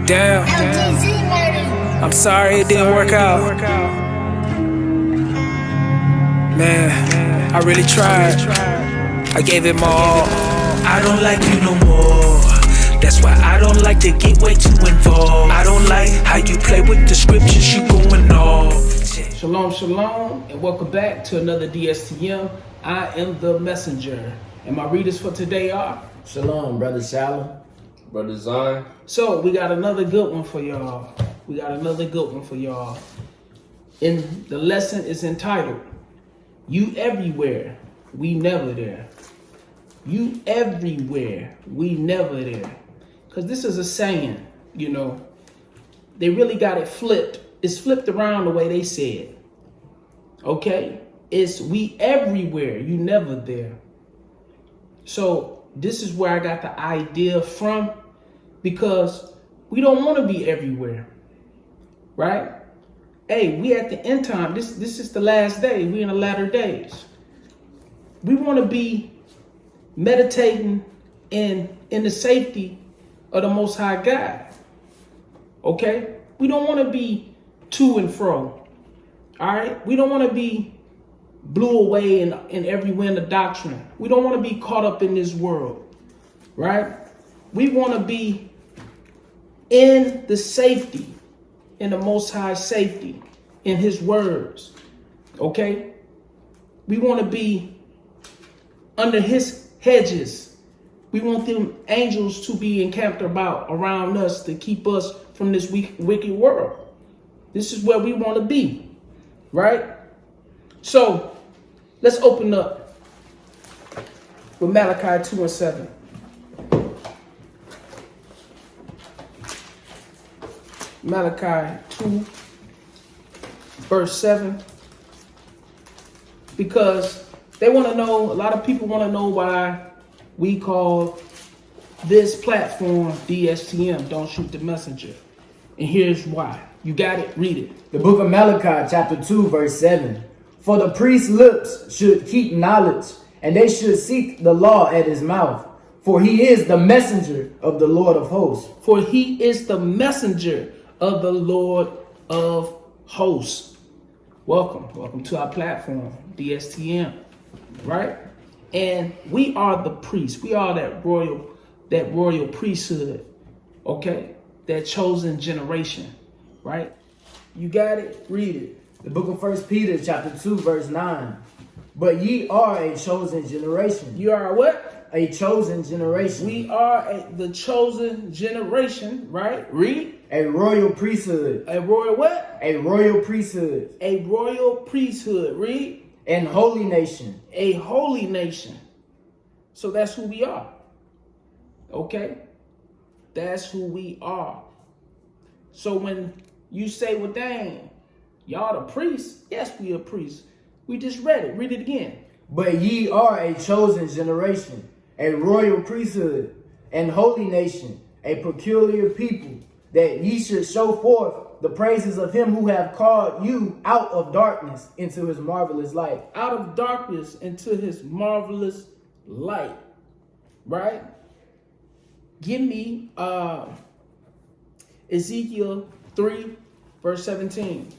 Damn, I'm sorry it didn't work out. Man, I really tried. I gave it my all. I don't like you no more. That's why I don't like to get way too involved. I don't like how you play with the scriptures, you going off. Shalom, shalom, and welcome back to another Dstm. I am the messenger, and my readers for today are Shalom, Brother Shalom. Brother Zion. So we got another good one for y'all. And the lesson is entitled, You Everywhere, We Never There. You everywhere, we never there. Because this is a saying, they really got it flipped. It's flipped around the way they say it. Okay? It's we everywhere, you never there. So this is where I got the idea from, because we don't want to be everywhere, right? Hey, we at the end time. This is the last day. We in the latter days. We want to be meditating in the safety of the Most High God. Okay? We don't want to be to and fro. All right? We don't want to be blew away in every wind of doctrine. We don't want to be caught up in this world. Right? We want to be in the safety, in the Most High safety, in His words. Okay? We want to be under His hedges. We want them angels to be encamped around us to keep us from this wicked world. This is where we want to be, right? So let's open up with Malachi 2:7. Malachi 2, verse 7. Because they want to know, a lot of people want to know why we call this platform DSTM, Don't Shoot the Messenger. And here's why. You got it? Read it. The book of Malachi, chapter 2, verse 7. For the priest's lips should keep knowledge, and they should seek the law at his mouth. For he is the messenger of the Lord of hosts. For he is the messenger of the Lord of hosts. Welcome to our platform, DSTM, right? And we are the priests. We are that royal priesthood, okay? That chosen generation, right? You got it? Read it. The book of 1 Peter, chapter 2, verse 9. But ye are a chosen generation. You are what? A chosen generation. We are the chosen generation, right? Read. A royal priesthood. A royal what? A royal priesthood. A royal priesthood. Read. And holy nation. A holy nation. So that's who we are. Okay? That's who we are. So when you say, well, dang, y'all the priests? Yes, we are priests. We just read it. Read it again. But ye are a chosen generation, a royal priesthood, and holy nation, a peculiar people, that ye should show forth the praises of him who have called you out of darkness into his marvelous light. Out of darkness into his marvelous light. Right? Give me Ezekiel 3, verse 17.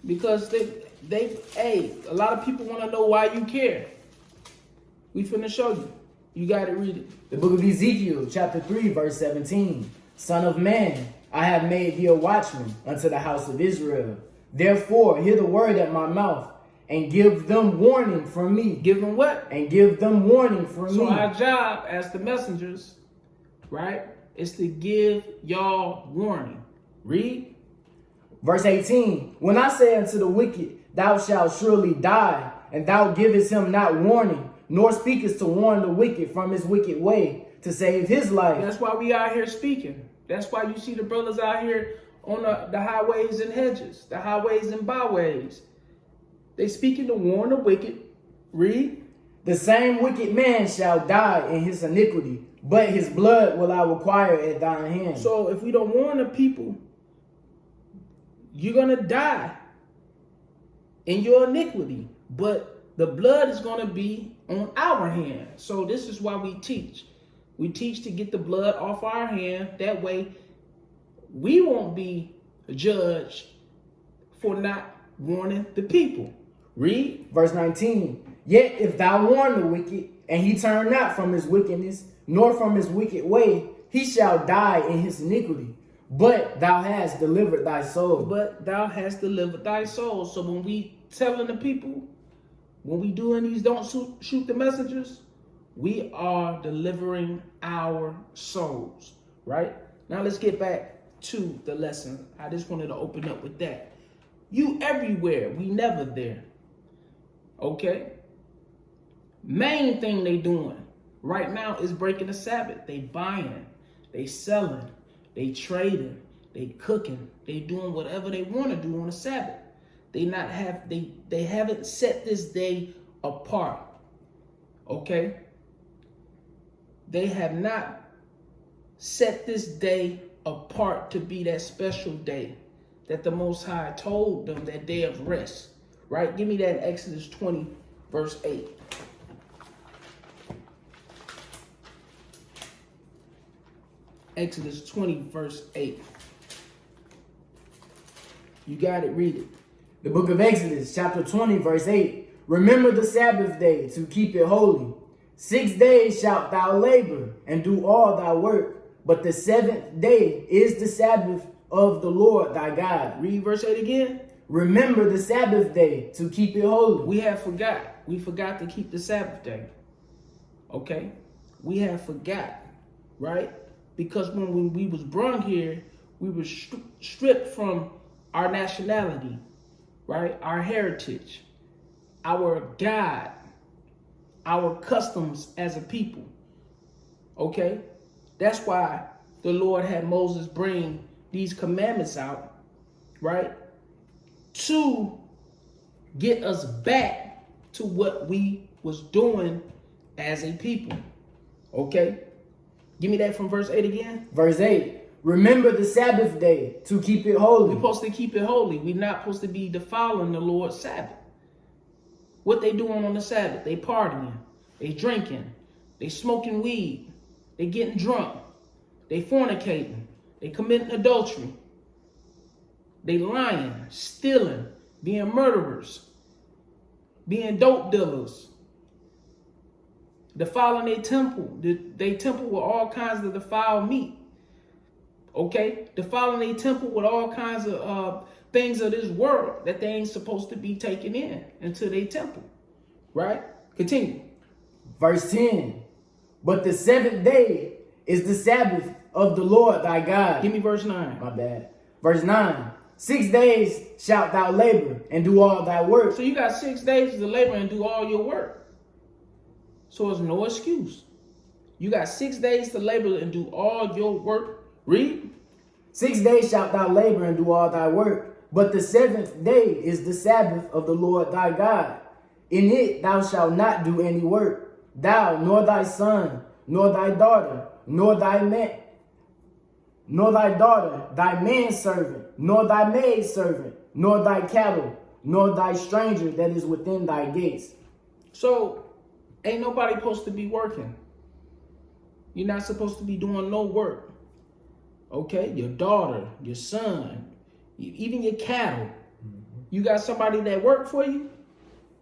Because a lot of people want to know why you care. We finna show you. You got to read it. The book of Ezekiel, chapter 3, verse 17. Son of man, I have made thee a watchman unto the house of Israel. Therefore, hear the word at my mouth, and give them warning from me. Give them what? And give them warning from me. So our job as the messengers, right, is to give y'all warning. Read. Verse 18, when I say unto the wicked, thou shalt surely die, and thou givest him not warning, nor speakest to warn the wicked from his wicked way, to save his life. That's why we out here speaking. That's why you see the brothers out here on the highways and hedges, the highways and byways. They speaking to warn the wicked. Read. The same wicked man shall die in his iniquity, but his blood will I require at thine hand. So if we don't warn the people, you're going to die. in your iniquity, but the blood is going to be on our hand. So this is why we teach. We teach to get the blood off our hand. That way we won't be judged for not warning the people. Read. Verse 19. Yet if thou warn the wicked, and he turn not from his wickedness, nor from his wicked way, he shall die in his iniquity. But thou hast delivered thy soul. But thou hast delivered thy soul. So when we telling the people, when we doing these don't shoot the messengers, we are delivering our souls, right? Now let's get back to the lesson. I just wanted to open up with that. You everywhere, we never there. Okay? Main thing they doing right now is breaking the Sabbath. They buying, they selling, they trading, they cooking, they doing whatever they want to do on the Sabbath. They haven't set this day apart. Okay? They have not set this day apart to be that special day that the Most High told them, that day of rest. Right? Give me that in Exodus 20, verse 8. Exodus 20, verse 8. You got it, read it. The book of Exodus, chapter 20, verse 8. Remember the Sabbath day to keep it holy. 6 days shalt thou labor and do all thy work, but the seventh day is the Sabbath of the Lord thy God. Read verse 8 again. Remember the Sabbath day to keep it holy. We forgot to keep the Sabbath day. Okay? We have forgot, right? Because when we was brought here, we were stripped from our nationality, right? Our heritage, our God, our customs as a people. Okay? That's why the Lord had Moses bring these commandments out, right? To get us back to what we was doing as a people. Okay? Give me that from verse 8 again. Verse 8. Remember the Sabbath day to keep it holy. We're supposed to keep it holy. We're not supposed to be defiling the Lord's Sabbath. What they doing on the Sabbath? They partying. They drinking. They smoking weed. They getting drunk. They fornicating. They committing adultery. They lying, stealing, being murderers, being dope dealers, defiling their temple. They temple with all kinds of defiled meat. Okay? Defiling their temple with all kinds of things of this world that they ain't supposed to be taking into their temple. Right? Continue. Verse 10. But the seventh day is the Sabbath of the Lord thy God. Give me verse 9. My bad. Verse 9. 6 days shalt thou labor and do all thy work. So you got 6 days to labor and do all your work. So there's no excuse. You got 6 days to labor and do all your work. Read. 6 days shalt thou labor and do all thy work. But the seventh day is the Sabbath of the Lord thy God. In it thou shalt not do any work, thou, nor thy son, nor thy daughter, nor thy daughter, thy manservant, nor thy maidservant, nor thy cattle, nor thy stranger that is within thy gates. So ain't nobody supposed to be working. You're not supposed to be doing no work. Okay? Your daughter, your son, even your cattle. You got somebody that work for you?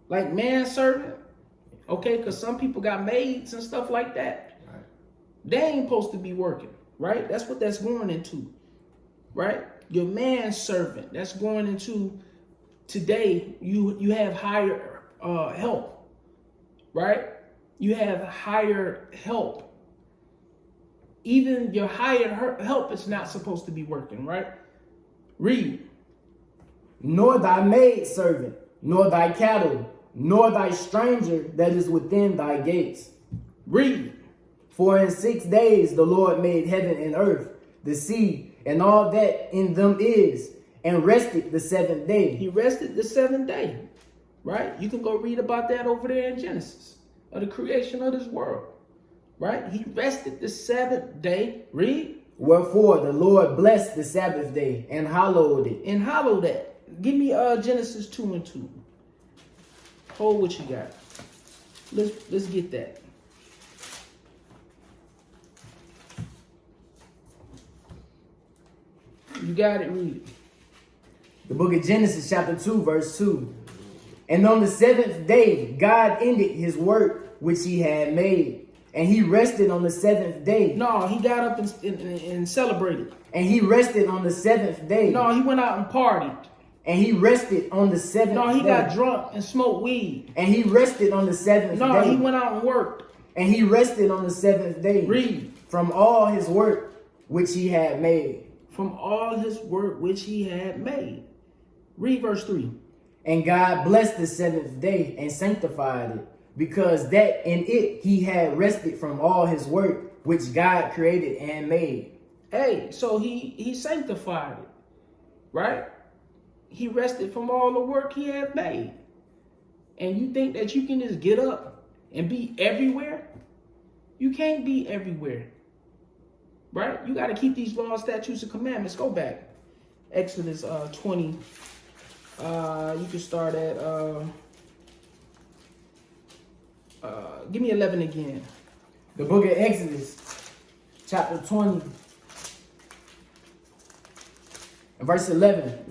Like manservant? Okay? Because some people got maids and stuff like that. Right. They ain't supposed to be working. Right? That's what that's going into. Right? Your manservant. That's going into today. You have higher help. Right? You have higher help. Even your hired help is not supposed to be working, right? Read. Nor thy maidservant, nor thy cattle, nor thy stranger that is within thy gates. Read. For in 6 days the Lord made heaven and earth, the sea, and all that in them is, and rested the seventh day. He rested the seventh day, right? You can go read about that over there in Genesis, of the creation of this world. Right? He rested the seventh day. Read. Wherefore the Lord blessed the Sabbath day and hallowed it. And hallowed that. Give me Genesis 2:2. Hold what you got. Let's get that. You got it, read it. The book of Genesis, chapter 2, verse 2. And on the seventh day, God ended his work which he had made. And he rested on the seventh day. No, he got up and celebrated. And he rested on the seventh day. No, he went out and partied. And he rested on the seventh day. No, he got drunk and smoked weed. And he rested on the seventh day. No, he went out and worked. And he rested on the seventh day. Read. From all his work which he had made. From all his work which he had made. Read verse 3. And God blessed the seventh day and sanctified it, because that in it he had rested from all his work which God created and made. Hey, so he sanctified it, right? He rested from all the work he had made. And you think that you can just get up and be everywhere? You can't be everywhere, right? You got to keep these laws, statutes, and commandments. Go back. Exodus 20. You can start at, give me 11 again. The book of Exodus, chapter 20, verse 11.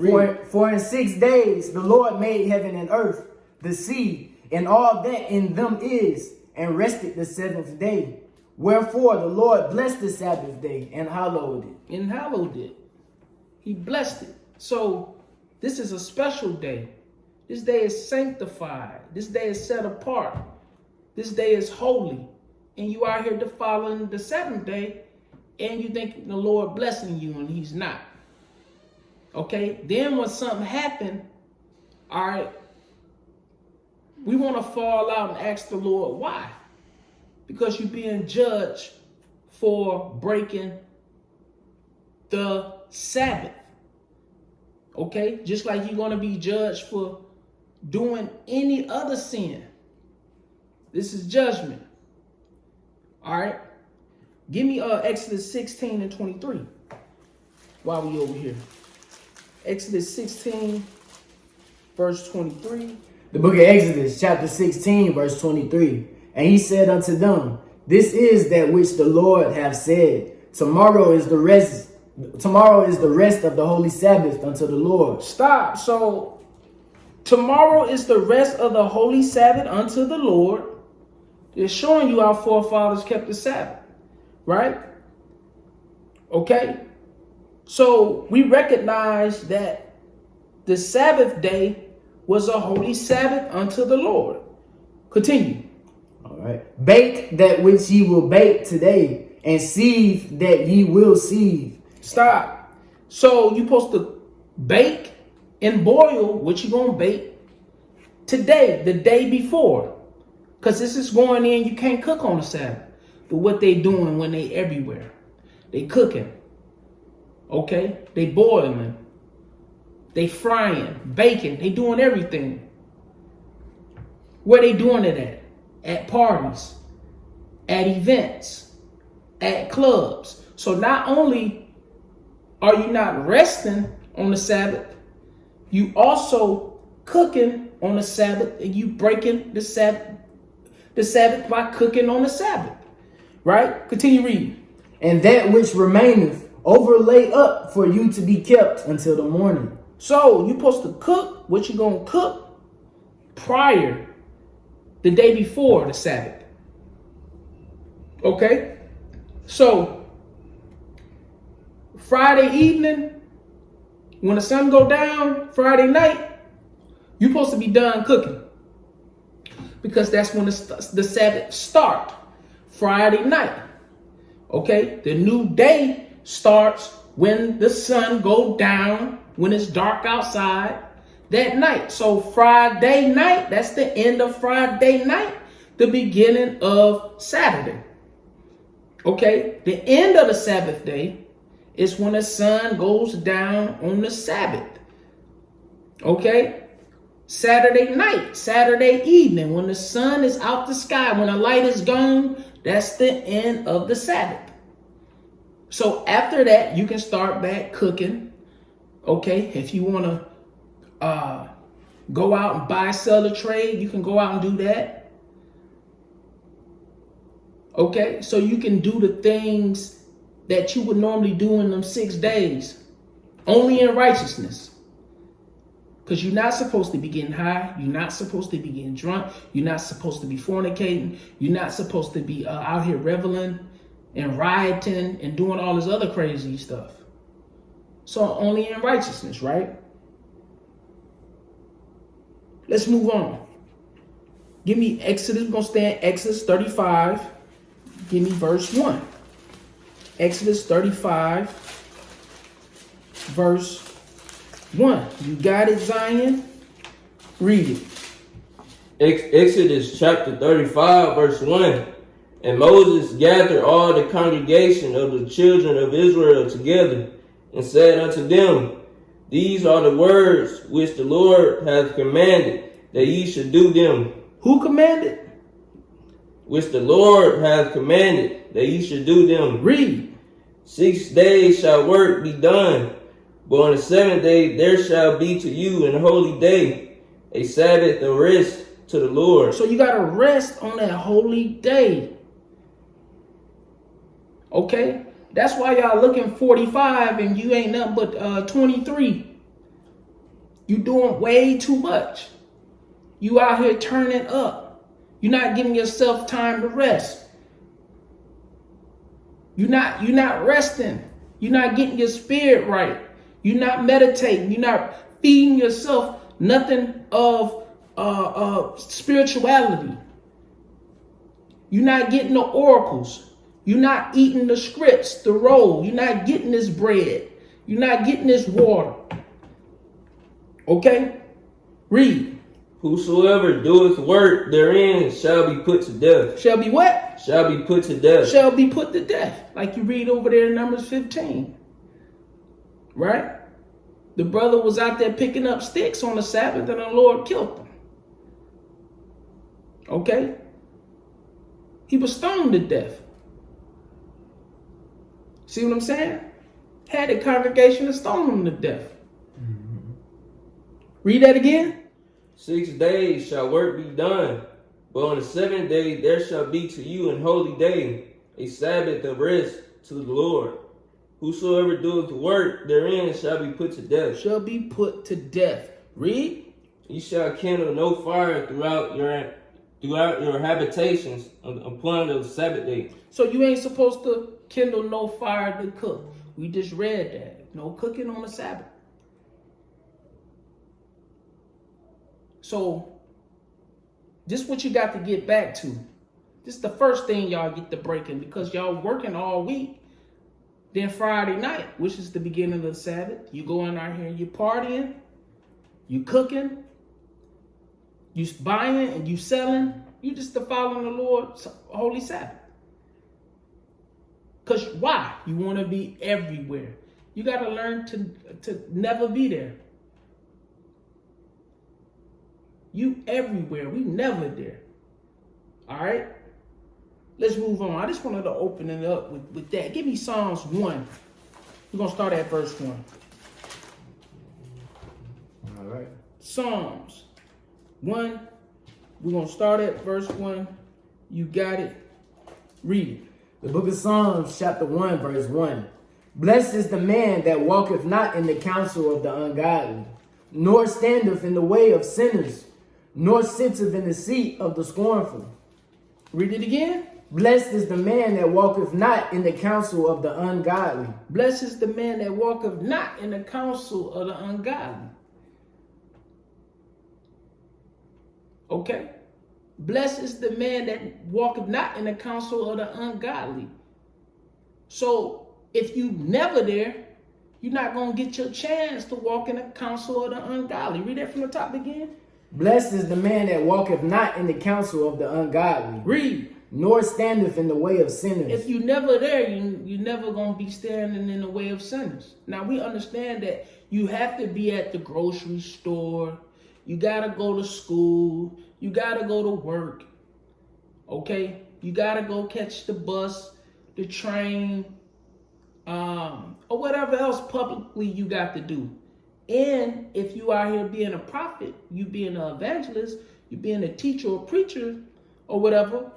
For in 6 days the Lord made heaven and earth, the sea, and all that in them is, and rested the seventh day. Wherefore the Lord blessed the Sabbath day and hallowed it. And hallowed it. He blessed it. So this is a special day. This day is sanctified. This day is set apart. This day is holy. And you are here following the seventh day, and you think the Lord blessing you, and he's not. Okay? Then when something happened, all right, we want to fall out and ask the Lord why. Because you're being judged for breaking the Sabbath. Okay? Just like you're going to be judged for doing any other sin. This is judgment. All right? Give me Exodus 16 and 23 while we over here. Exodus 16, verse 23. The book of Exodus, chapter 16, verse 23. And he said unto them, this is that which the Lord hath said. Tomorrow is the rest of the holy Sabbath unto the Lord. Stop. So tomorrow is the rest of the holy Sabbath unto the Lord. It's showing you our forefathers kept the Sabbath, right? Okay. So we recognize that the Sabbath day was a holy Sabbath unto the Lord. Continue. All right. Bake that which ye will bake today, and sieve that ye will sieve. Stop. So you're supposed to bake and boil what you're going to bake today, the day before. Because this is going in, you can't cook on the Sabbath. But what they doing when they everywhere? They cooking. Okay? They boiling. They frying, baking. They doing everything. Where they doing it at? At parties, at events, at clubs. So not only are you not resting on the Sabbath, you also cooking on the Sabbath, and you breaking the Sabbath by cooking on the Sabbath. Right? Continue reading. And that which remaineth overlay up for you to be kept until the morning. So you're supposed to cook what you're going to cook prior, the day before the Sabbath. Okay? So Friday evening, when the sun go down, Friday night, you're supposed to be done cooking. Because that's when the Sabbath start. Friday night. Okay? The new day starts when the sun go down, when it's dark outside that night. So Friday night, that's the end of Friday night, the beginning of Saturday. Okay? The end of the Sabbath day is when the sun goes down on the Sabbath. Okay? Saturday night, Saturday evening, when the sun is out the sky, when the light is gone, that's the end of the Sabbath. So after that, you can start back cooking. Okay? If you want to go out and buy, sell, or trade. You can go out and do that. Okay, so you can do the things that you would normally do in them 6 days, only in righteousness. Because you're not supposed to be getting high. You're not supposed to be getting drunk. You're not supposed to be fornicating. You're not supposed to be out here reveling and rioting and doing all this other crazy stuff. So only in righteousness, right? Let's move on. Give me Exodus. We're going to stay in Exodus 35. Give me verse 1. Exodus 35, verse 1. You got it, Zion? Read it. Exodus chapter 35, verse 1. And Moses gathered all the congregation of the children of Israel together, and said unto them, These are the words which the Lord hath commanded, that ye should do them. Who commanded? Which the Lord hath commanded, that ye should do them. Read. 6 days shall work be done, but on the 7th day there shall be to you an holy day, a Sabbath of rest to the Lord. So you got to rest on that holy day. Okay? That's why y'all looking 45 and you ain't nothing but 23. You doing way too much. You out here turning up. You're not giving yourself time to rest. You're not resting. You're not getting your spirit right. You're not meditating. You're not feeding yourself nothing of spirituality. You're not getting the oracles. You're not eating the scripts, the roll. You're not getting this bread. You're not getting this water. Okay? Read. Whosoever doeth work therein shall be put to death. Shall be what? Shall be put to death. Shall be put to death. Like you read over there in Numbers 15. Right? The brother was out there picking up sticks on the Sabbath and the Lord killed him. Okay? He was stoned to death. See what I'm saying? Had the congregation to stone him to death. Mm-hmm. Read that again. 6 days shall work be done, but on the 7th day there shall be to you an holy day, a Sabbath of rest to the Lord. Whosoever doeth work therein shall be put to death. Shall be put to death. Read. You shall kindle no fire throughout your habitations upon the Sabbath day. So you ain't supposed to kindle no fire to cook. We just read that. No cooking on the Sabbath. So this is what you got to get back to. This is the first thing y'all get to breaking, because y'all working all week. Then Friday night, which is the beginning of the Sabbath, you going out here and you partying, you cooking, you buying and you selling. You just following the Lord's holy Sabbath. Because why? You want to be everywhere. You got to learn to never be there. You everywhere. We never there. All right? Let's move on. I just wanted to open it up with that. Give me Psalms 1. We're going to start at verse 1. All right. Psalms 1. We're going to start at verse 1. You got it. Read it. The book of Psalms, chapter 1, verse 1. Blessed is the man that walketh not in the counsel of the ungodly, nor standeth in the way of sinners, nor sitteth in the seat of the scornful. Read it again. Blessed is the man that walketh not in the counsel of the ungodly. Blessed is the man that walketh not in the counsel of the ungodly. Okay? Blessed is the man that walketh not in the counsel of the ungodly. So if you never there, you're not going to get your chance to walk in the counsel of the ungodly. Read that from the top again. Blessed is the man that walketh not in the counsel of the ungodly. Read. Nor standeth in the way of sinners. If you never there, you never going to be standing in the way of sinners. Now, we understand that you have to be at the grocery store. You got to go to school. You got to go to work. Okay? You got to go catch the bus, the train, or whatever else publicly you got to do. And if you are here being a prophet, you being an evangelist, you being a teacher or preacher or whatever,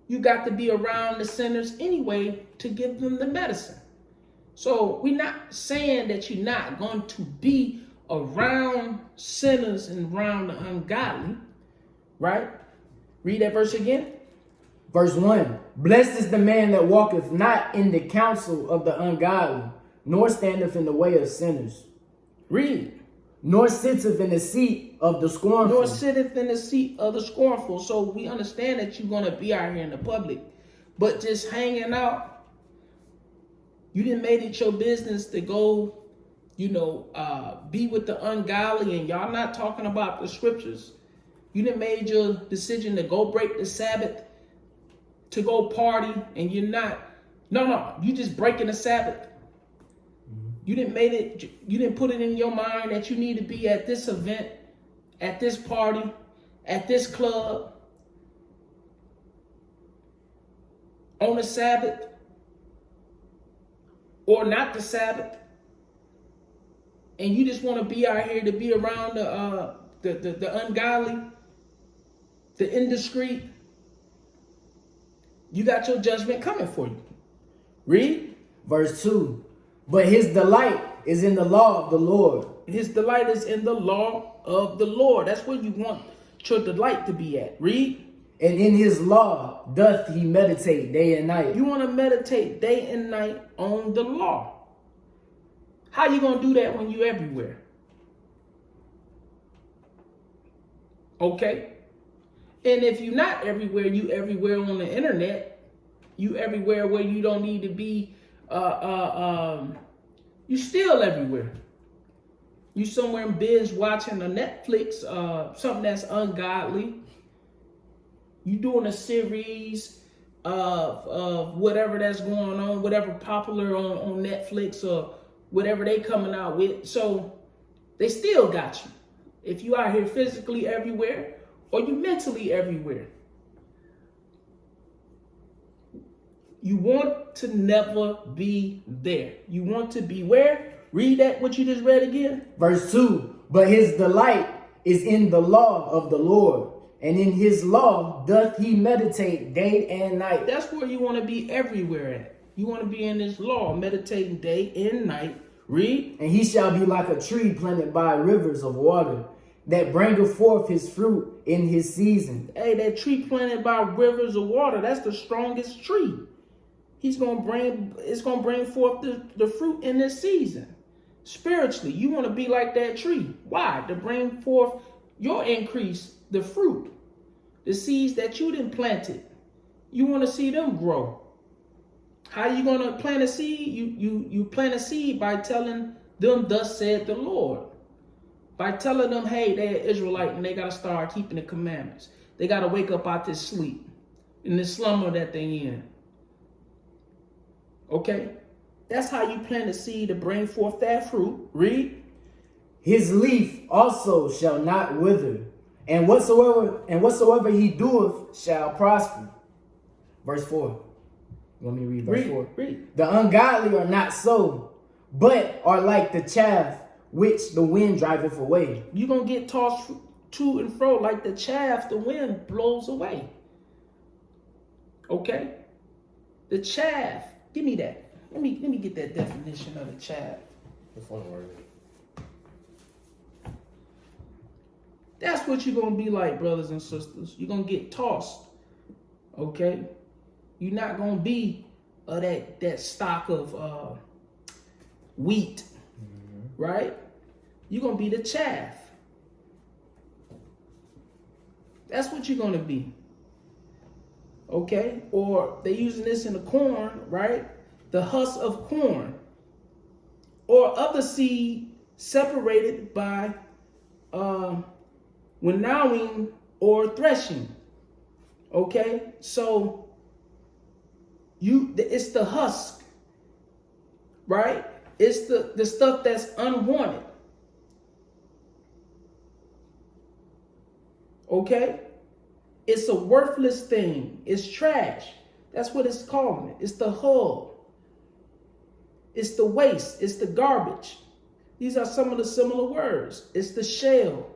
you got to be around the sinners anyway to give them the medicine. So we're not saying that you're not going to be around sinners and around the ungodly, right? Read that verse again. Verse 1. Blessed is the man that walketh not in the counsel of the ungodly, nor standeth in the way of sinners. Read. Nor sitteth in the seat of the scornful. Nor sitteth in the seat of the scornful. So we understand that you're going to be out here in the public. But just hanging out, you didn't made it your business to go, be with the ungodly, and y'all not talking about the scriptures. You didn't made your decision to go break the Sabbath, to go party, and you're not. No, you just breaking the Sabbath. You didn't put it in your mind that you need to be at this event, at this party, at this club, on the Sabbath, or not the Sabbath. And you just want to be out here to be around the ungodly, the indiscreet. You got your judgment coming for you. Read. Verse 2. But his delight is in the law of the Lord. His delight is in the law of the Lord. That's where you want your delight to be at. Read. And in his law doth he meditate day and night. You want to meditate day and night on the law. How you going to do that when you everywhere? Okay. And if you're not everywhere, you everywhere on the internet. You everywhere where you don't need to be. You still everywhere. You somewhere in binge watching a Netflix, something that's ungodly. You doing a series of whatever that's going on, whatever popular on Netflix or whatever they coming out with. So they still got you. If you out here physically everywhere or you mentally everywhere. You want to never be there. You want to be where? Read that, what you just read again. Verse 2. But his delight is in the law of the Lord, and in his law doth he meditate day and night. That's where you want to be everywhere at. You want to be in this law, meditating day and night. Read. And he shall be like a tree planted by rivers of water, that bringeth forth his fruit in his season. Hey, that tree planted by rivers of water, that's the strongest tree. It's going to bring forth the fruit in this season. Spiritually, you want to be like that tree. Why? To bring forth your increase, the fruit, the seeds that you done planted. You want to see them grow. How are you going to plant a seed? You plant a seed by telling them, thus said the Lord. By telling them, hey, they're Israelite and they got to start keeping the commandments. They got to wake up out this sleep, in this slumber that they in. Okay? That's how you plant a seed to bring forth that fruit. Read. His leaf also shall not wither, and whatsoever he doeth shall prosper. Verse 4. You want me to read verse 4? Read. The ungodly are not so, but are like the chaff which the wind driveth away. You're going to get tossed to and fro like the chaff the wind blows away. Okay? The chaff. Give me that. Let me get that definition of the chaff. That's one word. That's what you're going to be like, brothers and sisters. You're going to get tossed. Okay? You're not going to be that stock of wheat. Mm-hmm. Right? You're going to be the chaff. That's what you're going to be. Okay? Or they're using this in the corn, right? The husk of corn. Or other seed separated by winnowing or threshing. Okay? So it's the husk, right? It's the stuff that's unwanted. Okay? It's a worthless thing. It's trash. That's what it's calling it. It's the hull. It's the waste. It's the garbage. These are some of the similar words. It's the shell.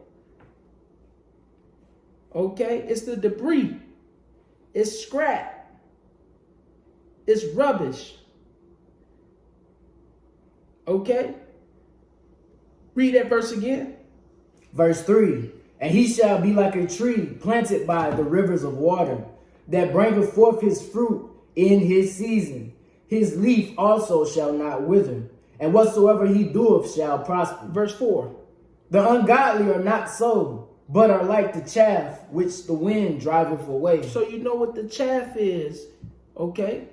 Okay? It's the debris. It's scrap. It's rubbish. Okay? Read that verse again. Verse 3. And he shall be like a tree planted by the rivers of water, that bringeth forth his fruit in his season. His leaf also shall not wither, and whatsoever he doeth shall prosper. Verse 4. The ungodly are not so, but are like the chaff which the wind driveth away. So you know what the chaff is, okay?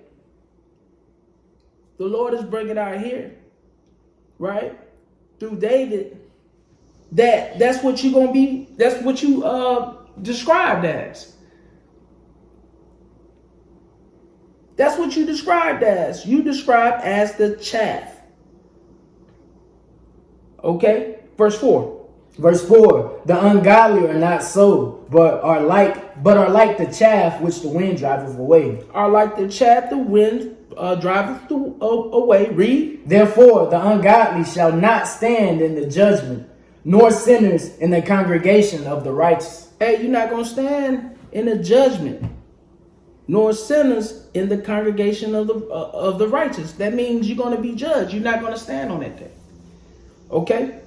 The Lord is bringing out here, right? Through David, that's what you're gonna be. That's what you described as. That's what you described as. You described as the chaff. Okay, verse 4. Verse 4. The ungodly are not so, but are like the chaff which the wind driveth away. Are like the chaff the wind driveth away. Read. Therefore the ungodly shall not stand in the judgment, nor sinners in the congregation of the righteous. Hey, you're not going to stand in the judgment, nor sinners in the congregation of the righteous. That means you're going to be judged. You're not going to stand on that day. Okay?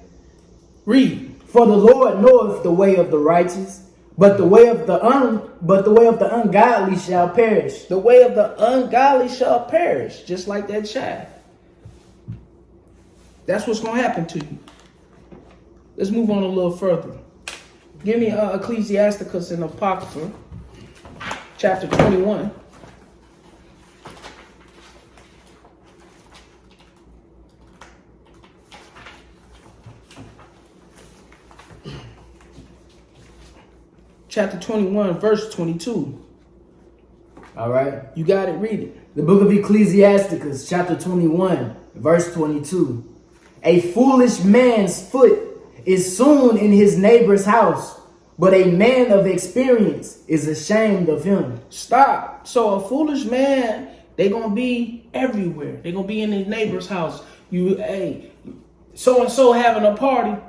Read. For the Lord knoweth the way of the righteous, but the way of the ungodly shall perish. The way of the ungodly shall perish, just like that chaff. That's what's going to happen to you. Let's move on a little further. Give me Ecclesiasticus and Apocrypha, chapter 21. Chapter 21, verse 22. All right. You got it, read it. The book of Ecclesiasticus, chapter 21, verse 22. A foolish man's foot is soon in his neighbor's house, but a man of experience is ashamed of him. Stop. So a foolish man, they're going to be everywhere. They're going to be in his neighbor's house. So-and-so having a party,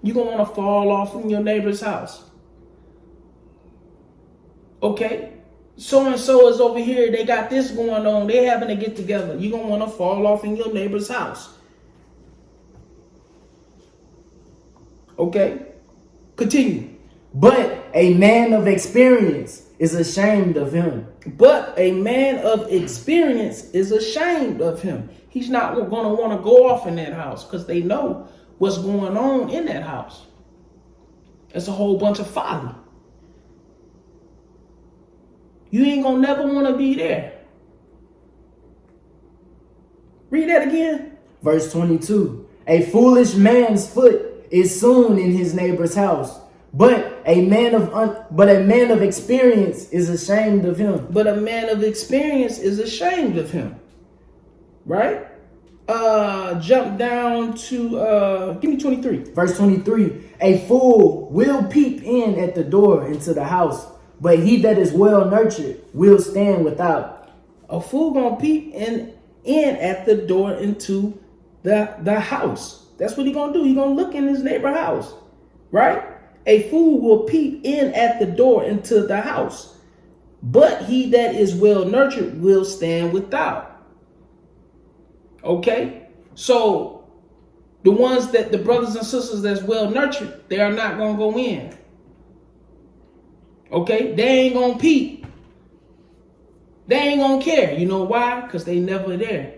you're going to want to fall off from your neighbor's house. Okay? So-and-so is over here. They got this going on. They having to get together. You're going to want to fall off in your neighbor's house. Okay? Continue. But a man of experience is ashamed of him. But a man of experience is ashamed of him. He's not going to want to go off in that house because they know what's going on in that house. It's a whole bunch of folly. You ain't going to never want to be there. Read that again. Verse 22. A foolish man's foot is soon in his neighbor's house, but a man of experience is ashamed of him. But a man of experience is ashamed of him. Right? Jump down to give me 23. Verse 23. A fool will peep in at the door into the house, but he that is well nurtured will stand without. A fool gonna peep in at the door into the house. That's what he gonna do. He gonna look in his neighbor's house, right? A fool will peep in at the door into the house, but he that is well nurtured will stand without. Okay, so the ones that the brothers and sisters that's well nurtured, they are not gonna go in. Okay, they ain't gonna peep. They ain't gonna care. You know why? Because they never there.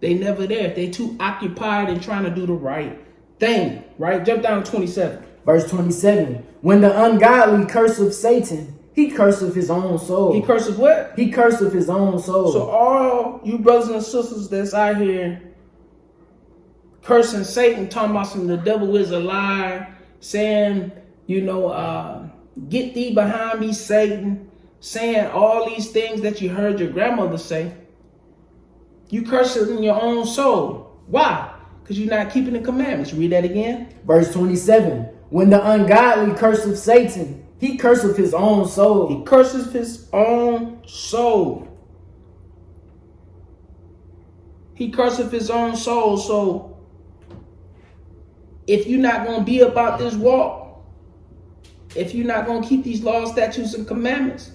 They never there. They too occupied in trying to do the right thing. Right? Jump down to 27. Verse 27. When the ungodly curseth Satan, he curseth his own soul. He curseth what? He curseth his own soul. So all you brothers and sisters that's out here cursing Satan, talking about some the devil is a lie, saying, get thee behind me, Satan, saying all these things that you heard your grandmother say. You curse it in your own soul. Why? Because you're not keeping the commandments. Read that again. Verse 27. When the ungodly curseth Satan, he curseth his own soul. He curses his own soul. He curseth his own soul. So if you're not going to be about this walk, if you're not going to keep these laws, statutes, and commandments,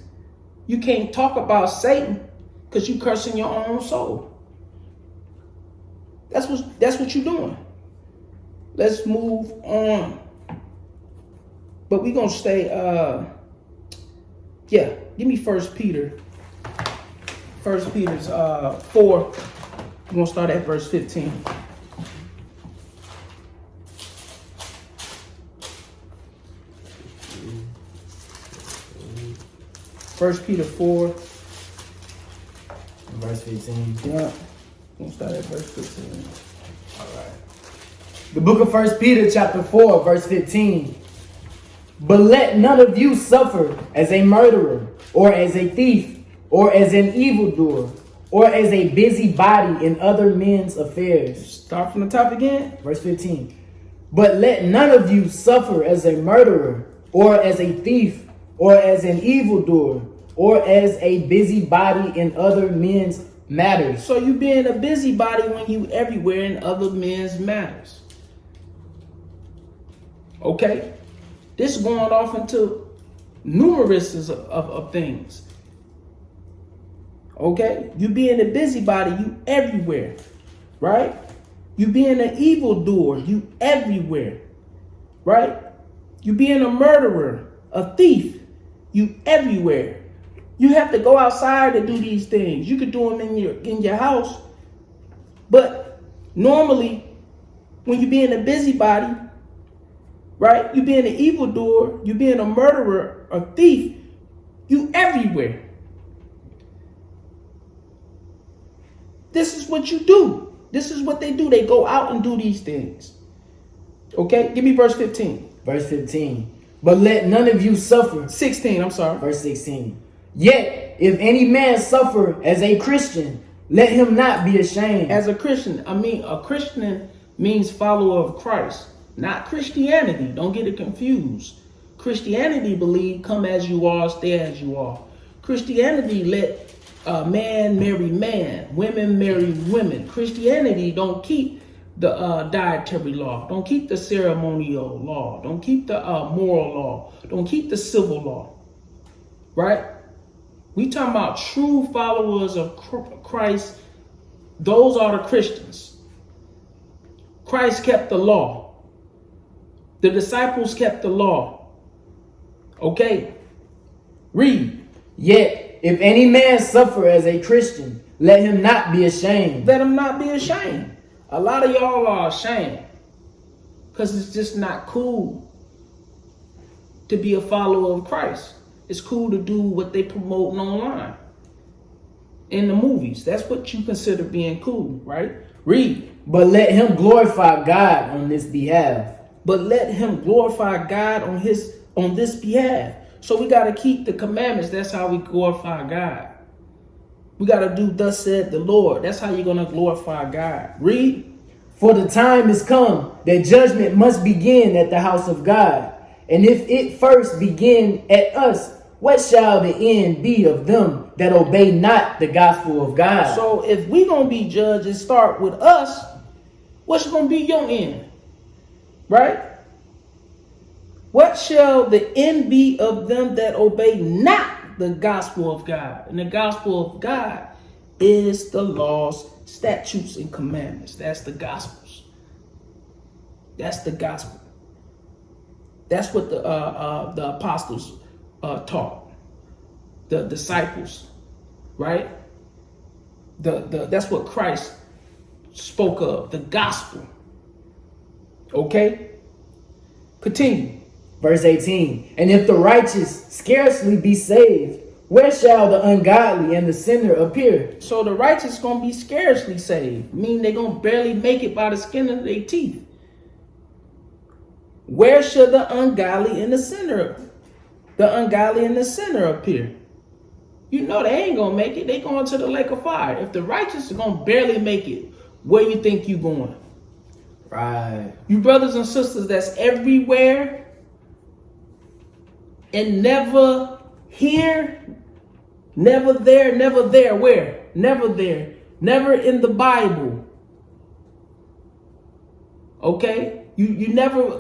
you can't talk about Satan because you cursing your own soul. That's what you're doing. Let's move on. But we're going to stay, give me 1 Peter. 1 Peter's 4. We're going to start at verse 15. First Peter 4. Verse 15. Yeah. We'll start at verse 15. All right. The book of 1 Peter chapter 4, verse 15. But let none of you suffer as a murderer, or as a thief, or as an evildoer, or as a busybody in other men's affairs. Start from the top again. Verse 15. But let none of you suffer as a murderer, or as a thief, or as an evildoer, or as a busybody in other men's matters. So you being a busybody when you everywhere in other men's matters. Okay? This is going off into numerous of things. Okay? You being a busybody, you everywhere. Right? You being an evildoer, you everywhere. Right? You being a murderer, a thief, you everywhere. You have to go outside to do these things. You could do them in your house. But normally, when you're being a busybody, right? You being an evildoer, you being a murderer, a thief, you everywhere. This is what you do. This is what they do. They go out and do these things. Okay? Give me verse 15. Verse 15. But let none of you suffer. 16, I'm sorry. Verse 16. Yet, if any man suffer as a Christian, let him not be ashamed. As a Christian, a Christian means follower of Christ, not Christianity. Don't get it confused. Christianity believe come as you are, stay as you are. Christianity let man marry man, women marry women. Christianity don't keep the dietary law, don't keep the ceremonial law, don't keep the moral law, don't keep the civil law, right? We talking about true followers of Christ. Those are the Christians. Christ kept the law. The disciples kept the law. Okay? Read. Yet, if any man suffer as a Christian, let him not be ashamed. Let him not be ashamed. A lot of y'all are ashamed because it's just not cool to be a follower of Christ. It's cool to do what they promoting online in the movies. That's what you consider being cool, right? Read. But let him glorify God on this behalf. But let him glorify God on this behalf. So we got to keep the commandments. That's how we glorify God. We got to do thus said the Lord. That's how you're going to glorify God. Read. For the time is come that judgment must begin at the house of God. And if it first begin at us, what shall the end be of them that obey not the gospel of God? So if we going to be judged and start with us, what's going to be your end? Right? What shall the end be of them that obey not the gospel of God? And the gospel of God is the laws, statutes, and commandments. That's the gospels. That's the gospel. That's what the apostles taught, the disciples, right? That's what Christ spoke of, the gospel. Okay? Continue. Verse 18. And if the righteous scarcely be saved, where shall the ungodly and the sinner appear? So the righteous going to be scarcely saved, meaning they're going to barely make it by the skin of their teeth. Where shall the ungodly and the sinner appear? You know they ain't gonna make it. They going to the lake of fire. If the righteous are gonna barely make it, where you think you going? Right. You brothers and sisters that's everywhere and never here, never there, never there. Where? Never there. Never in the Bible. Okay? You never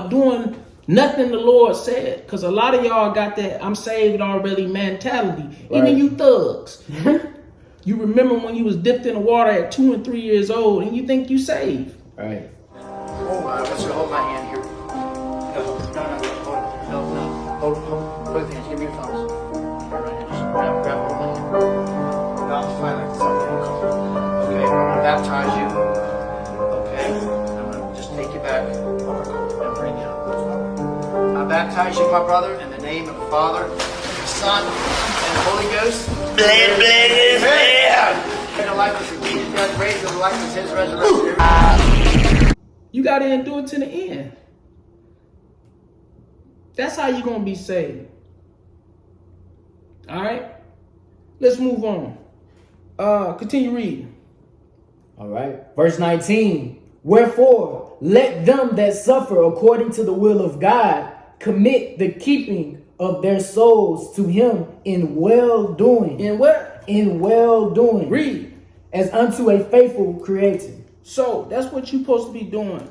doing nothing the Lord said. Because a lot of y'all got that I'm saved already mentality. Right. Even you thugs. You remember when you was dipped in the water at 2 and 3 years old and you think you saved. Right. Hold my hand here. No. Hold both hands. Give me your thumbs. Here, right here. Just grab hold of my hand. No, it's fine. Like something. Okay, I'm gonna baptize you. Okay, I'm gonna just take you back and bring you up. I baptize you, my brother, in the name of the Father, the Son, and the Holy Ghost. And the life is Jesus, death, raised, and the life is His resurrection. You got to endure to the end. That's how you're going to be saved. All right? Let's move on. Continue reading. All right. Verse 19. Wherefore, let them that suffer according to the will of God commit the keeping of their souls to Him in well-doing. In what? In well-doing. Read. As unto a faithful Creator. So that's what you're supposed to be doing.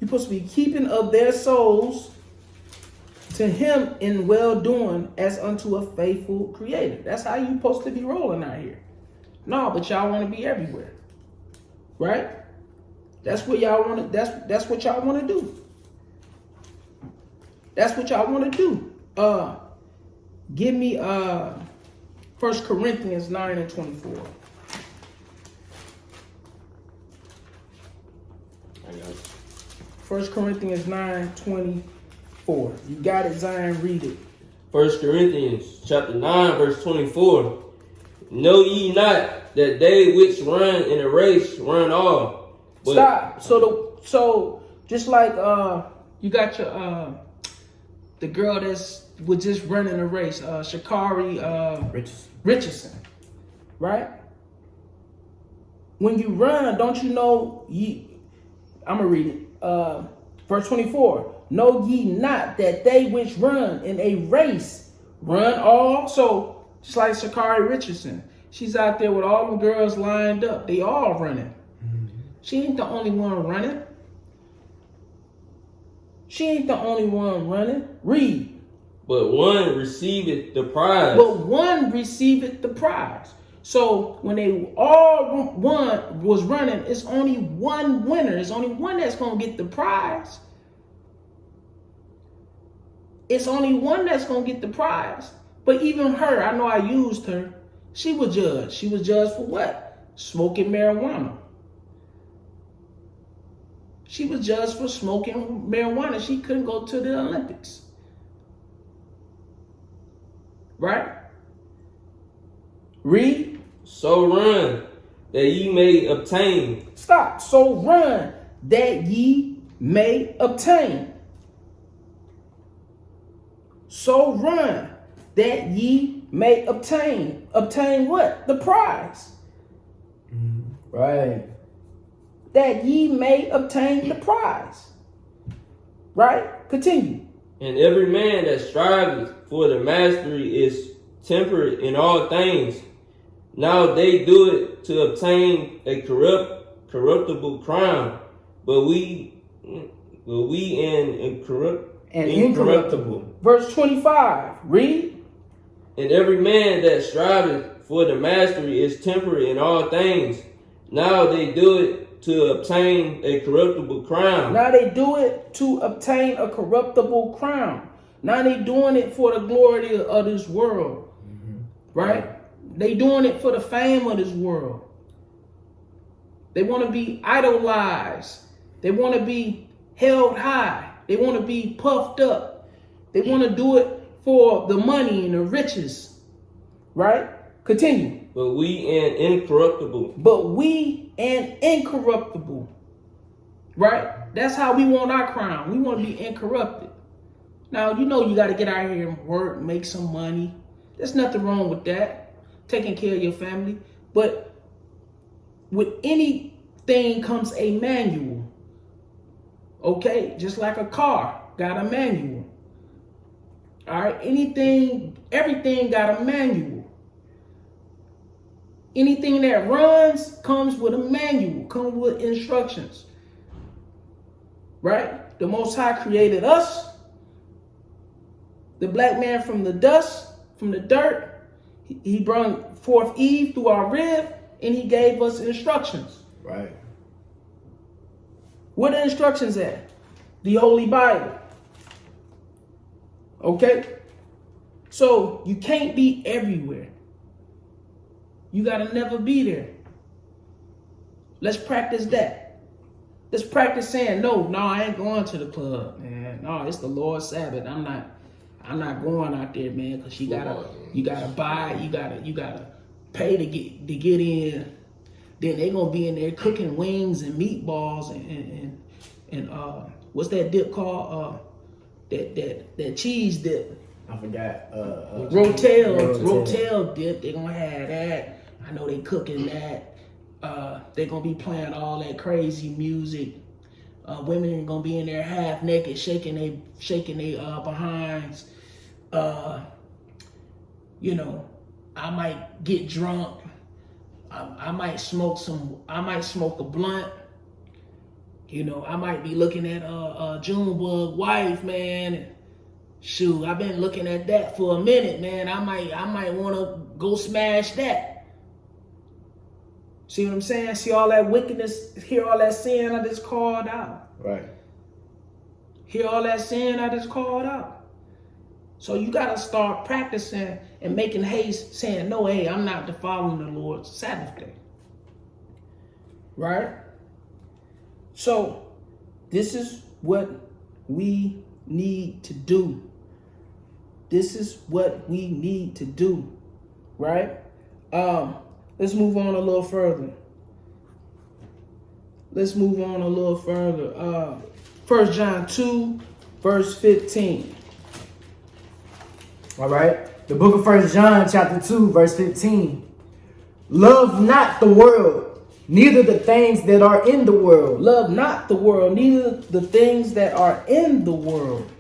You're supposed to be keeping of their souls to Him in well-doing as unto a faithful Creator. That's how you're supposed to be rolling out here. No, but y'all want to be everywhere. Right? That's what y'all want to, that's what y'all want to do. That's what y'all want to do. Give me 1 Corinthians 9 and 24. I got it. 1 Corinthians 9:24. You got it, Zion. Read it. 1 Corinthians chapter 9, verse 24. Know ye not that they which run in a race run all? But Stop. So just like you got your the girl that's was just running a race, Shakari Richardson, right? When you run, don't you know I'm gonna read it. Verse 24. Know ye not that they which run in a race run all? So just like Shakari Richardson, she's out there with all the girls lined up. They all running. She ain't the only one running. She ain't the only one running. Read. But one receiveth the prize. But one receiveth the prize. So when they all one was running, it's only one winner. It's only one that's going to get the prize. It's only one that's going to get the prize. But even her, I know I used her, she was judged. She was judged for what? Smoking marijuana. She was judged for smoking marijuana. She couldn't go to the Olympics. Right? Read. So run that ye may obtain. Stop. So run that ye may obtain. So run that ye may obtain. Obtain what? The prize. Right. That ye may obtain the prize. Right? Continue. And every man that striveth for the mastery is temperate in all things. Now they do it to obtain a corruptible crown, but we incorruptible. Verse 25. Read. And every man that striveth for the mastery is temperate in all things. Now they do it to obtain a corruptible crown. Now they do it to obtain a corruptible crown. Now they doing it for the glory of this world. Right? They doing it for the fame of this world. They want to be idolized. They want to be held high. They want to be puffed up. They want to do it for the money and the riches. Right? Continue. But we an incorruptible. But we an incorruptible. Right? That's how we want our crown. We want to be incorrupted. Now, you know you got to get out here and work, make some money. There's nothing wrong with that. Taking care of your family. But with anything comes a manual. Okay? Just like a car got a manual. All right? Everything got a manual. Anything that runs comes with a manual, comes with instructions. right? The Most High created us, the black man from the dust, from the dirt. He brought forth Eve through our rib, and he gave us instructions. Right. Where the instructions at? The Holy Bible. Okay? So you can't be everywhere. You gotta never be there. Let's practice that. Let's practice saying, no, I ain't going to the club, man. No, it's the Lord's Sabbath. I'm not going out there, man, because you gotta buy, you gotta pay to get in. Then they gonna be in there cooking wings and meatballs and what's that dip called? That cheese dip. I forgot. Rotel dip. They gonna have that. I know they cooking that. They gonna be playing all that crazy music. Women are gonna be in there half naked, shaking they behinds. I might get drunk. I might smoke a blunt. I might be looking at Junebug wife, man. Shoot, I've been looking at that for a minute, man. I might want to go smash that. See what I'm saying? See all that wickedness, hear all that sin I just called out. Right. Hear all that sin I just called out. So you got to start practicing and making haste, saying, no, hey, I'm not defiling the Lord's Sabbath day. Right? So this is what we need to do. This is what we need to do. Right? Let's move on a little further. 1 John 2, verse 15. All right. The book of 1 John chapter 2, verse 15. Love not the world, neither the things that are in the world. Love not the world, neither the things that are in the world.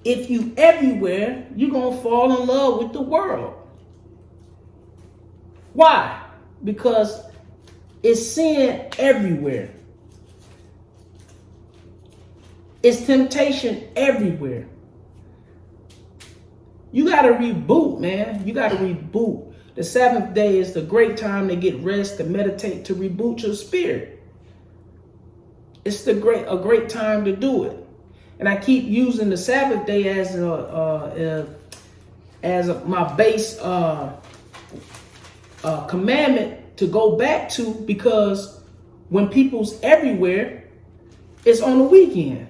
If you everywhere, you're going to fall in love with the world. Why? Because it's sin everywhere. It's temptation everywhere. You got to reboot, man. You got to reboot. The Sabbath day is the great time to get rest, to meditate, to reboot your spirit. It's a great time to do it. And I keep using the Sabbath day as my base commandment to go back to, because when people's everywhere, it's on the weekend.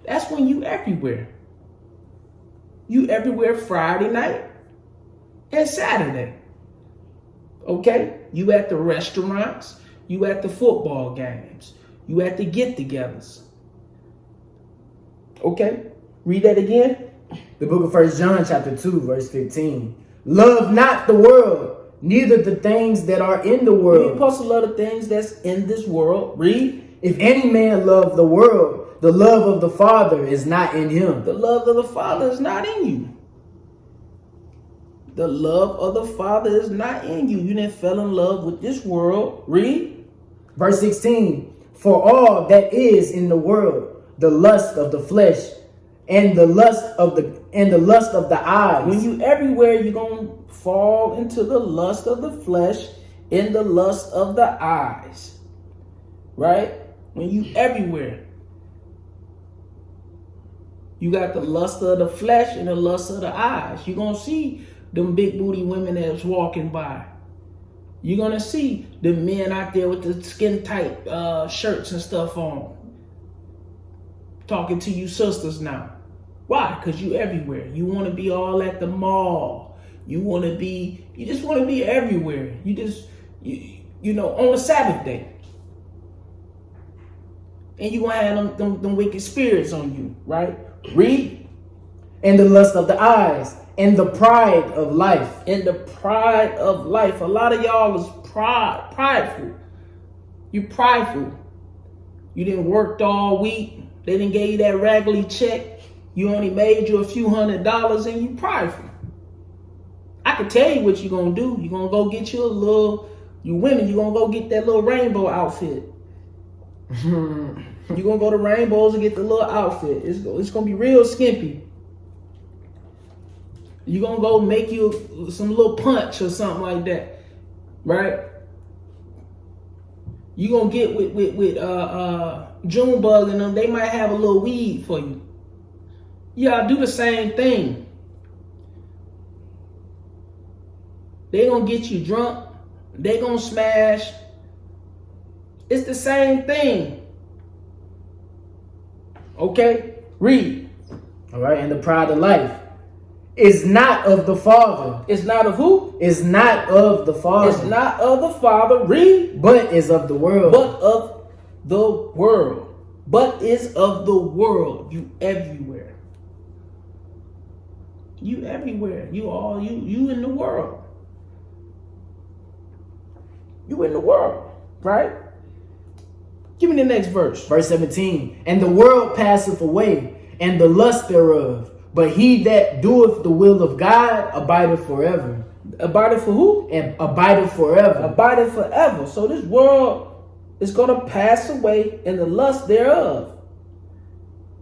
That's when you everywhere. You everywhere Friday night and Saturday. Okay? You at the restaurants. You at the football games. You at the get-togethers. Okay? Read that again. The book of 1 John chapter 2, verse 15. Love not the world, neither the things that are in the world. You're supposed to love the things that's in this world. Read. If any man love the world, the love of the Father is not in him. The love of the Father is not in you. The love of the Father is not in you. You didn't fall in love with this world. Read. Verse 16. For all that is in the world, the lust of the flesh and the lust of the eyes. When you everywhere, you're going to fall into the lust of the flesh and the lust of the eyes. Right? When you everywhere, you got the lust of the flesh and the lust of the eyes. You're going to see them big booty women that's walking by. You're going to see the men out there with the skin tight shirts and stuff on. Talking to you sisters now. Why? Because you everywhere. You want to be all at the mall. You just want to be everywhere. You know, on the Sabbath day. And you going to have them wicked spirits on you, right? Read. And the lust of the eyes and the pride of life. And the pride of life. A lot of y'all is prideful. You prideful. You didn't work all week. They didn't give you that raggedy check. You only made you a few $100s and you prideful. I can tell you what you're going to do. You're going to go get you a You women, you gonna go get that little rainbow outfit. You gonna go to Rainbows and get the little outfit. It's gonna be real skimpy. You gonna go make you some little punch or something like that, right? You gonna get with Junebug and them. They might have a little weed for you. Y'all do the same thing. They gonna get you drunk. They gonna smash. It's the same thing. Okay? Read. All right, and the pride of life is not of the Father. It's not of who? Is not of the Father. It's not of the Father. Read. But is of the world. But of the world. But is of the world. You everywhere. You everywhere. You in the world. You in the world, right? Give me the next verse. Verse 17. And the world passeth away, and the lust thereof. But he that doeth the will of God abideth forever. Abideth for who? And abideth forever. Abideth forever. So this world is going to pass away, and the lust thereof.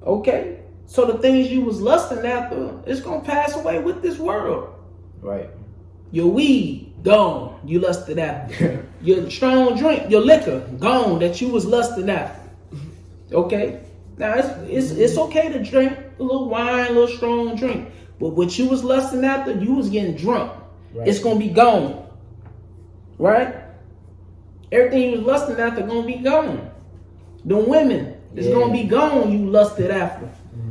Okay? So the things you was lusting after, it's going to pass away with this world. Right. Your weed, gone. You lusted after. Your strong drink, your liquor, gone that you was lusting after. Okay? Now, it's okay to drink a little wine, a little strong drink. But what you was lusting after, you was getting drunk. Right. It's going to be gone. Right? Everything you was lusting after going to be gone. The women, it's going to be gone you lusted after.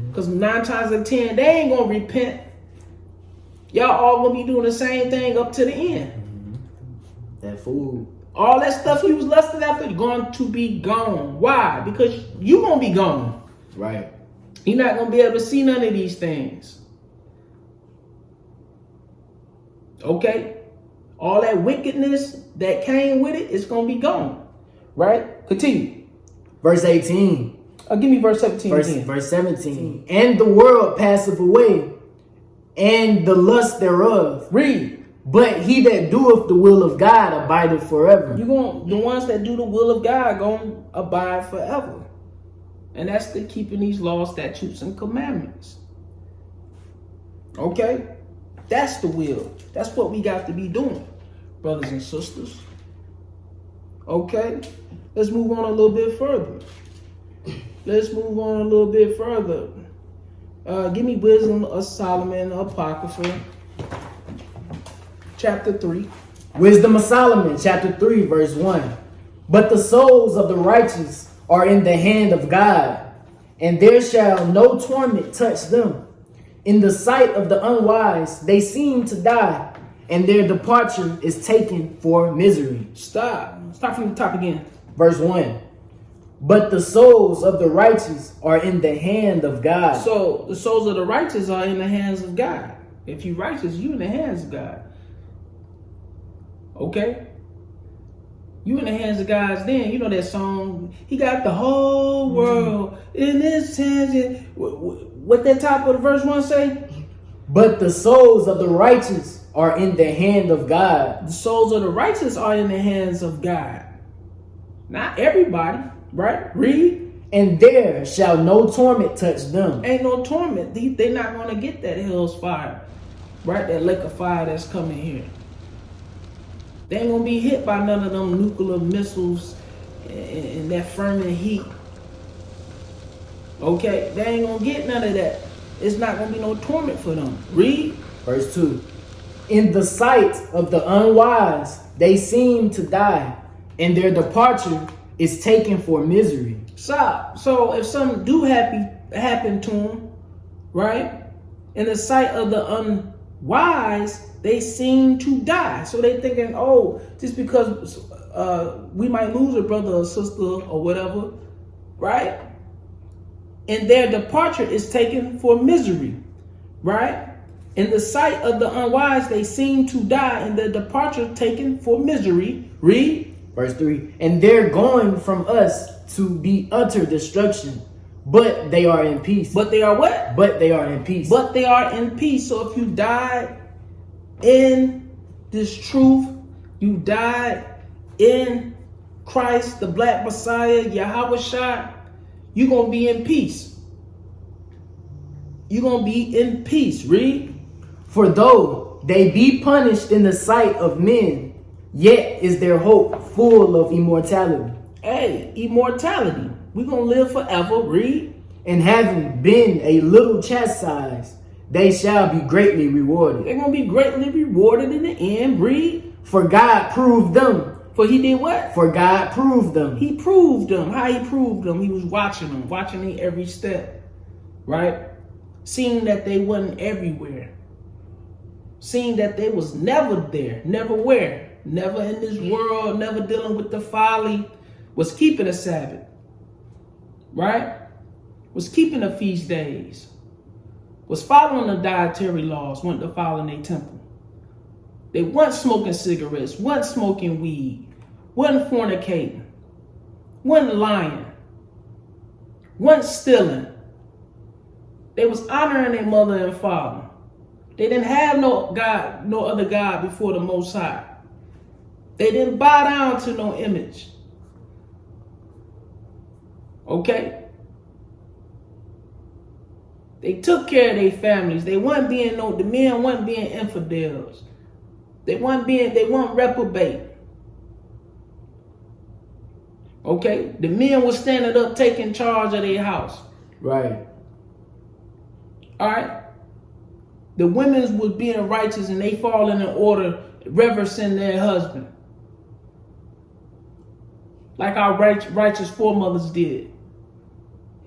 Because 9 times out of 10, they ain't going to repent. Y'all all going to be doing the same thing up to the end. That food. All that stuff you was lusting after is going to be gone. Why? Because you going to be gone. Right. You're not going to be able to see none of these things. Okay? All that wickedness that came with it is going to be gone. Right? Continue. Verse 18. Give me verse 17 again. Verse 17. And the world passeth away, and the lust thereof. Read. But he that doeth the will of God abideth forever. The ones that do the will of God going to abide forever. And that's the keeping these laws, statutes, and commandments. Okay? That's the will. That's what we got to be doing, brothers and sisters. Okay? Let's move on a little bit further. Give me Wisdom of Solomon, Apocrypha, chapter 3. Wisdom of Solomon, chapter 3, verse 1. But the souls of the righteous are in the hand of God, and there shall no torment touch them. In the sight of the unwise, they seem to die, and their departure is taken for misery. Stop from the top again. Verse 1. But the souls of the righteous are in the hand of God. So the souls of the righteous are in the hands of God. If you're righteous, you're in the hands of God. Okay? You in the hands of God's then. You know that song, he got the whole world in his hands. What that top of the verse 1 say? But the souls of the righteous are in the hand of God. The souls of the righteous are in the hands of God. Not everybody, right? Read. And there shall no torment touch them. Ain't no torment. They're not going to get that hell's fire, right? That lake of fire that's coming here. They ain't going to be hit by none of them nuclear missiles and that fervent heat. Okay? They ain't going to get none of that. It's not going to be no torment for them. Read. Verse 2. In the sight of the unwise, they seem to die, and their departure is taken for misery. Stop. So if something do happen to them, right? In the sight of the unwise, they seem to die. So they thinking, oh, just because we might lose a brother or sister or whatever, right? And their departure is taken for misery, right? In the sight of the unwise, they seem to die, and their departure taken for misery. Read. Verse 3. And they're going from us to be utter destruction, but they are in peace. But they are what? But they are in peace. But they are in peace. So if you died in this truth, you died in Christ, the Black Messiah, Yahweh Shai, you're going to be in peace. You're going to be in peace. Read. For though they be punished in the sight of men, yet is their hope full of immortality. Hey, immortality. We're going to live forever. Read. And having been a little chastised, they shall be greatly rewarded. They're going to be greatly rewarded in the end. Read. For God proved them. For he did what? For God proved them. He proved them. How he proved them? He was watching them, watching their every step. Right? Seeing that they wasn't everywhere. Seeing that they was never there, never where, never in this world, never dealing with the folly, was keeping a Sabbath, right? Was keeping the feast days, was following the dietary laws, wanting to follow in their temple. They weren't smoking cigarettes, weren't smoking weed, weren't fornicating, weren't lying, weren't stealing. They was honoring their mother and father. They didn't have no God, no other God before the Most High. They didn't bow down to no image. Okay? They took care of their families. They weren't being the men weren't being infidels. They weren't reprobate. Okay? The men were standing up, taking charge of their house. Right. All right? The women was being righteous and they fall in order, reverencing their husband. Like our righteous foremothers did.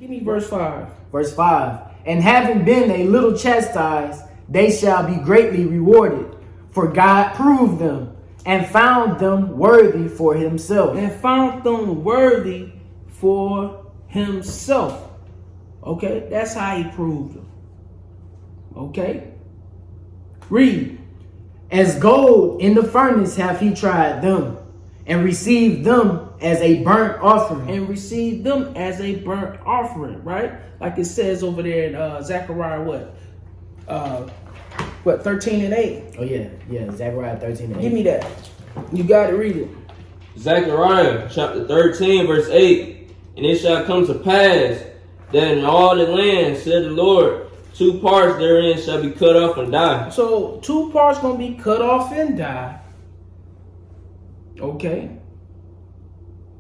Give me verse 5. Verse 5. And having been a little chastised, they shall be greatly rewarded. For God proved them and found them worthy for himself. And found them worthy for himself. Okay? That's how he proved them. Okay? Read. As gold in the furnace have he tried them, and received them as a burnt offering. And received them as a burnt offering, right? Like it says over there in Zechariah, what, 13 and 8? Oh yeah, Zechariah 13 and 8. Give me that. You got to read it. Zechariah chapter 13 verse 8. And it shall come to pass that in all the land, said the Lord, 2 parts therein shall be cut off and die. So 2 parts going to be cut off and die. Okay.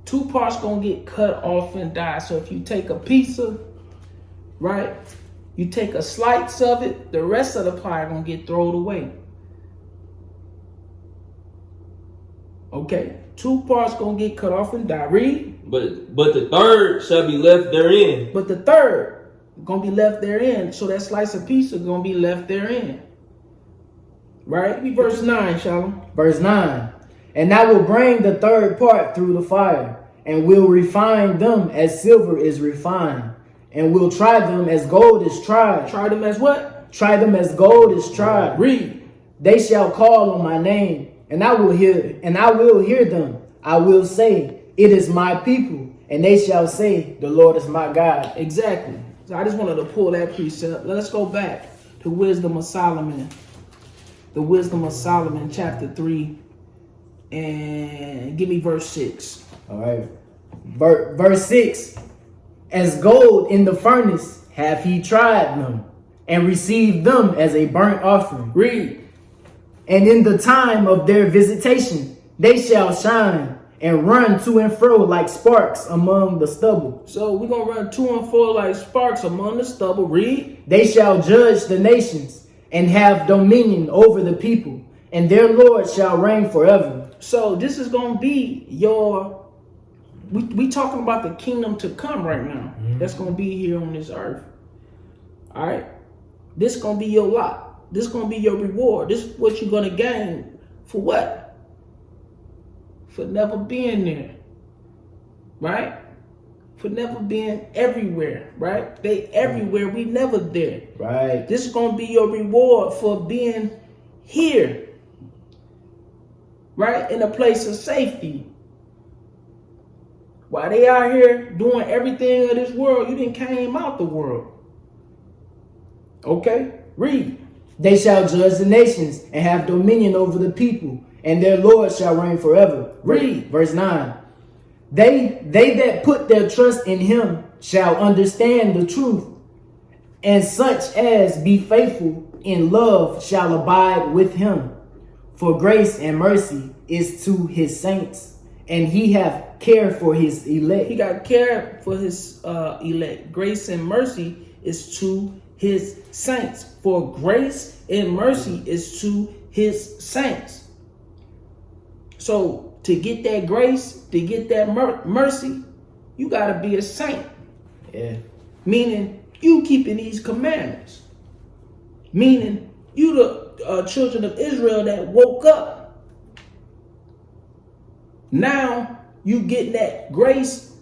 2 parts going to get cut off and die. So if you take a pizza, right, you take a slice of it, the rest of the pie going to get thrown away. Okay. 2 parts going to get cut off and die. Read. But the third shall be left therein. But the third going to be left therein. So that slice of pizza going to be left therein. Right? Give me verse 9, Shalom. Verse 9. And I will bring the third part through the fire, and will refine them as silver is refined, and will try them as gold is tried. Try them as what? Try them as gold is tried. Read. They shall call on my name, and I will hear them. I will say, it is my people, and they shall say, the Lord is my God. Exactly. So I just wanted to pull that precept. Let's go back to Wisdom of Solomon. The Wisdom of Solomon, chapter 3, and give me verse 6. All right. Verse 6. As gold in the furnace have he tried them, and received them as a burnt offering. Read. And in the time of their visitation, they shall shine and run to and fro like sparks among the stubble. So we're going to run to and fro like sparks among the stubble. Read. They shall judge the nations and have dominion over the people, and their Lord shall reign forever. So this is going to be your, we talking about the kingdom to come right now. That's going to be here on this earth. All right. This going to be your lot. This going to be your reward. This is what you're going to gain. For what? For never being there. Right? For never being everywhere. Right? They everywhere. We never there. Right. This is going to be your reward for being here. Right? In a place of safety. While they out here doing everything of this world, you didn't came out the world. Okay? Read. They shall judge the nations and have dominion over the people, and their Lord shall reign forever. Read. Verse 9. They that put their trust in him shall understand the truth, and such as be faithful in love shall abide with him. For grace and mercy is to his saints, and he hath care for his elect. He got care for his elect. Grace and mercy is to his saints. For grace and mercy is to his saints. So to get that grace, to get that mercy, you got to be a saint. Yeah. Meaning you keeping these commandments. Meaning you the children of Israel that woke up. Now you get that grace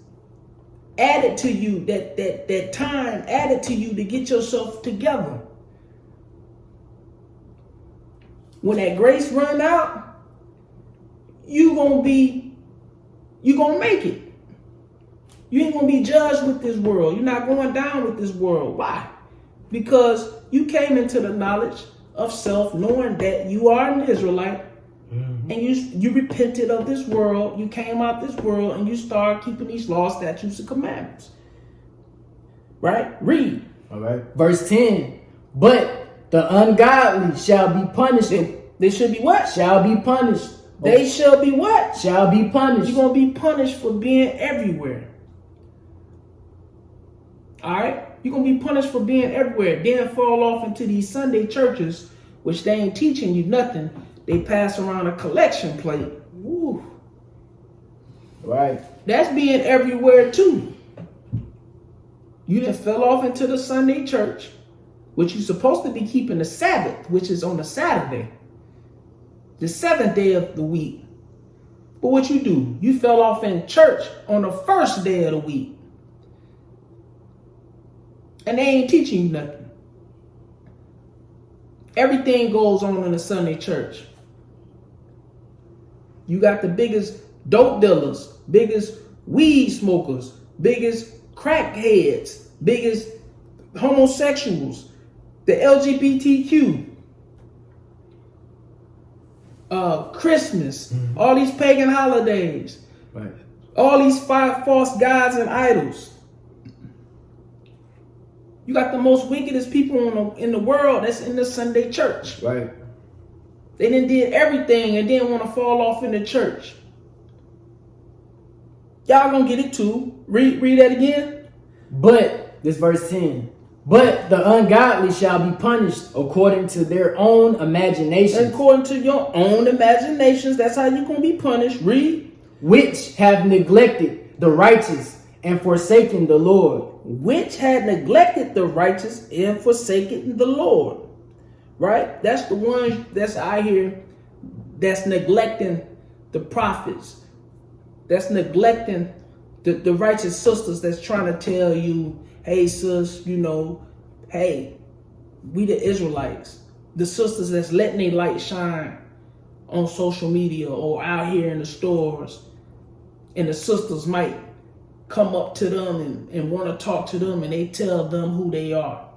added to you, that time added to you to get yourself together. When that grace run out, you gonna make it. You ain't gonna be judged with this world. You're not going down with this world. Why? Because you came into the knowledge of self, knowing that you are an Israelite, and you repented of this world. You came out this world and you start keeping these laws, statutes, and commandments. Right? Read. All right. Verse 10. But the ungodly shall be punished. They should be what? Shall be punished. They shall be what? Shall be punished. You're going to be punished for being everywhere. All right? You're going to be punished for being everywhere. Then fall off into these Sunday churches, which they ain't teaching you nothing. They pass around a collection plate. Woo. Right. That's being everywhere too. You done fell off into the Sunday church, which you're supposed to be keeping the Sabbath, which is on a Saturday, the seventh day of the week. But what you do? You fell off in church on the first day of the week. And they ain't teaching you nothing. Everything goes on in the Sunday church. You got the biggest dope dealers, biggest weed smokers, biggest crackheads, biggest homosexuals, the LGBTQ, Christmas, all these pagan holidays, Right. all these false gods and idols. You got the most wickedest people in the world that's in the Sunday church. Right. They did everything and didn't want to fall off in the church. Y'all gonna get it too. Read that again. But, this verse 10. But the ungodly shall be punished according to their own imaginations, According to your own imaginations, that's how you're gonna be punished. Read. which have neglected the righteous and forsaken the Lord. Which had neglected the righteous and forsaken the Lord. Right? That's the one that's out here that's neglecting the prophets. That's neglecting the righteous sisters that's trying to tell you, hey sis, hey, we the Israelites. The sisters that's letting their light shine on social media or out here in the stores. And the sisters might come up to them and want to talk to them, and they tell them who they are.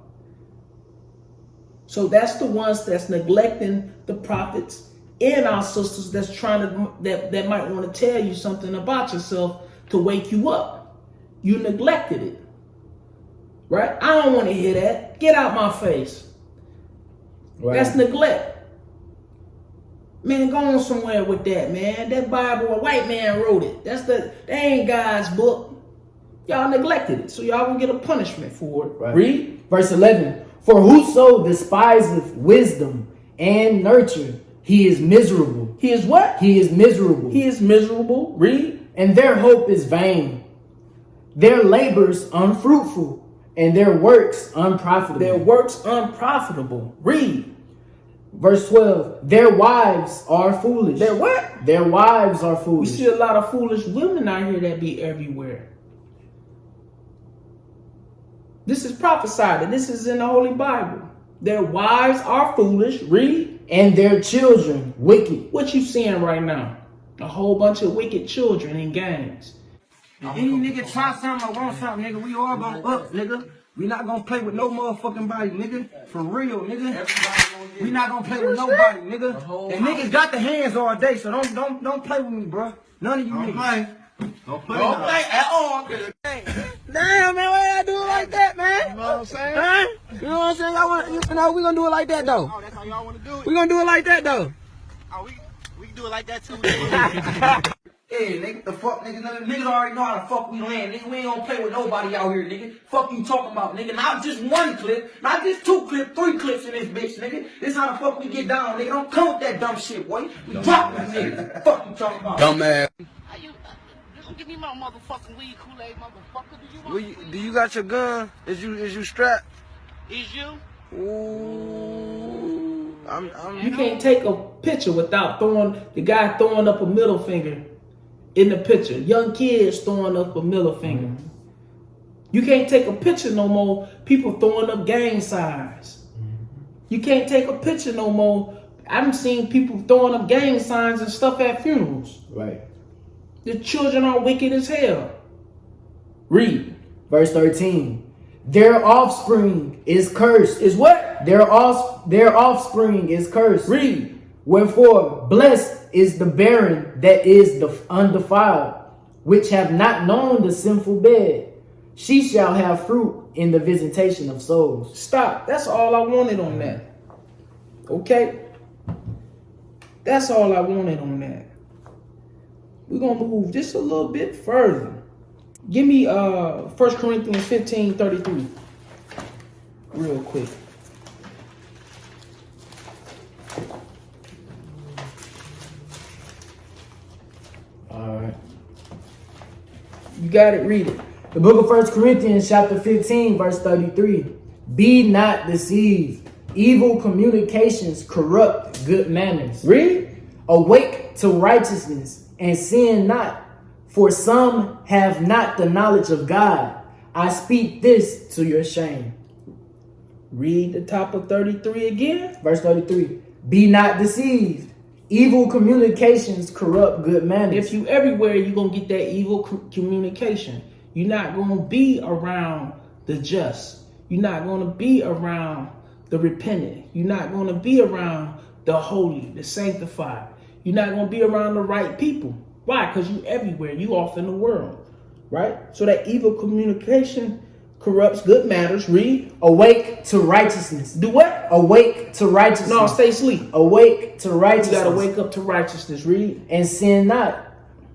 So that's the ones that's neglecting the prophets and our sisters that's trying to that might want to tell you something about yourself to wake you up. You neglected it. Right? I don't want to hear that. Get out my face. Right. That's neglect. Man, go on somewhere with that, man. That Bible, a white man wrote it. That ain't God's book. Y'all neglected it, so y'all gonna get a punishment for it. Right. Read. Verse 11. For whoso despiseth wisdom and nurture, he is miserable. He is what? He is miserable. He is miserable. Read. And their hope is vain. Their labors unfruitful, and their works unprofitable. Their works unprofitable. Read. Verse 12. Their wives are foolish. Their what? Their wives are We foolish. see a lot of foolish women out here that be everywhere. This is prophesied, and this is in the Holy Bible. Their wives are foolish. Read. And their children wicked. What you seeing right now? A whole bunch of wicked children in gangs. Any nigga try something or want something, nigga, we all gonna up, nigga. We not gonna play with no motherfucking body, nigga. For real, nigga. We not gonna play with nobody, nigga. And niggas got the hands all day, so don't play with me, bro. None of you niggas. Don't play at all. Damn, man, why y'all do it like that, man? You know what I'm saying? Huh? You know what I'm saying? Y'all want, we gonna do it like that, though. Oh, that's how y'all want to do it? We gonna do it like that, though. Oh, we can do it like that, too. Hey, nigga, the fuck, nigga, niggas already know how the fuck we land, nigga. We ain't gonna play with nobody out here, nigga. Fuck you talking about, nigga. Not just one clip, not just 2 clips, 3 clips in this bitch, nigga. This how the fuck we get down, nigga. Don't come with that dumb shit, boy. We drop that nigga. Fuck you talking about. Dumbass. How you gonna give me my motherfucking weed Kool-Aid, motherfucker? Do you got your gun? Is you strapped? Is you? Ooh, You can't take a picture without the guy throwing up a middle finger in the picture. Young kids throwing up a middle finger. You can't take a picture no more. People throwing up gang signs. You can't take a picture no more. I've seen people throwing up gang signs and stuff at funerals. Right. The children are wicked as hell. Read. Verse 13. Their offspring is cursed. Is what? Their offspring is cursed. Read. Wherefore, blessed is the barren that is the undefiled, which have not known the sinful bed. She shall have fruit in the visitation of souls. Stop. That's all I wanted on that. Okay? That's all I wanted on that. We're going to move just a little bit further. Give me 1 Corinthians 15:33 real quick. All right. You got it, read it. The book of 1 Corinthians chapter 15 verse 33. Be not deceived. Evil communications corrupt good manners. Read. Awake to righteousness and sin not. For some have not the knowledge of God. I speak this to your shame. Read the top of 33 again. Verse 33. Be not deceived. Evil communications corrupt good manners. If you everywhere, you're going to get that evil communication. You're not going to be around the just. You're not going to be around the repentant. You're not going to be around the holy, the sanctified. You're not going to be around the right people. Why? Because you everywhere. You off in the world. Right? So that evil communication corrupts good manners. Read. Awake to righteousness. Do what? Awake to righteousness. No, stay asleep. Awake to righteousness. You got to wake up to righteousness. Read. And sin not.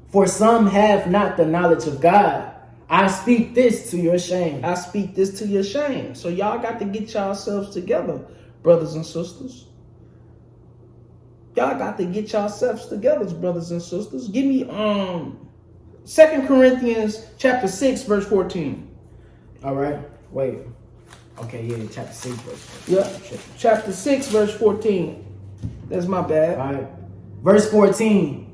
For some have not the knowledge of God. I speak this to your shame. I speak this to your shame. So y'all got to get yourselves together, brothers and sisters. Y'all got to get yourselves together, brothers and sisters. Give me 2 Corinthians chapter 6, verse 14. All right. Wait. Okay, yeah, chapter 6, verse 14. Yeah. Chapter 6, verse 14. That's my bad. All right. Verse 14.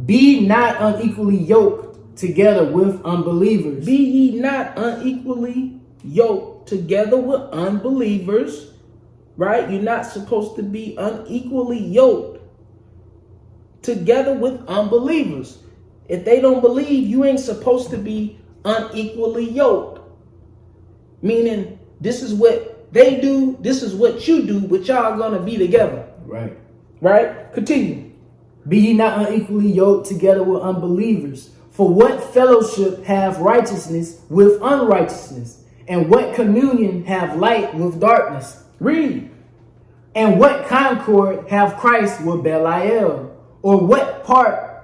Be not unequally yoked together with unbelievers. Be ye not unequally yoked together with unbelievers. Right? You're not supposed to be unequally yoked together with unbelievers. If they don't believe, you ain't supposed to be unequally yoked. Meaning, this is what they do, this is what you do, but y'all gonna be together. Right. Right? Continue. Be ye not unequally yoked together with unbelievers. For what fellowship have righteousness with unrighteousness? And what communion have light with darkness? Read. And what concord have Christ with Belial? Or what part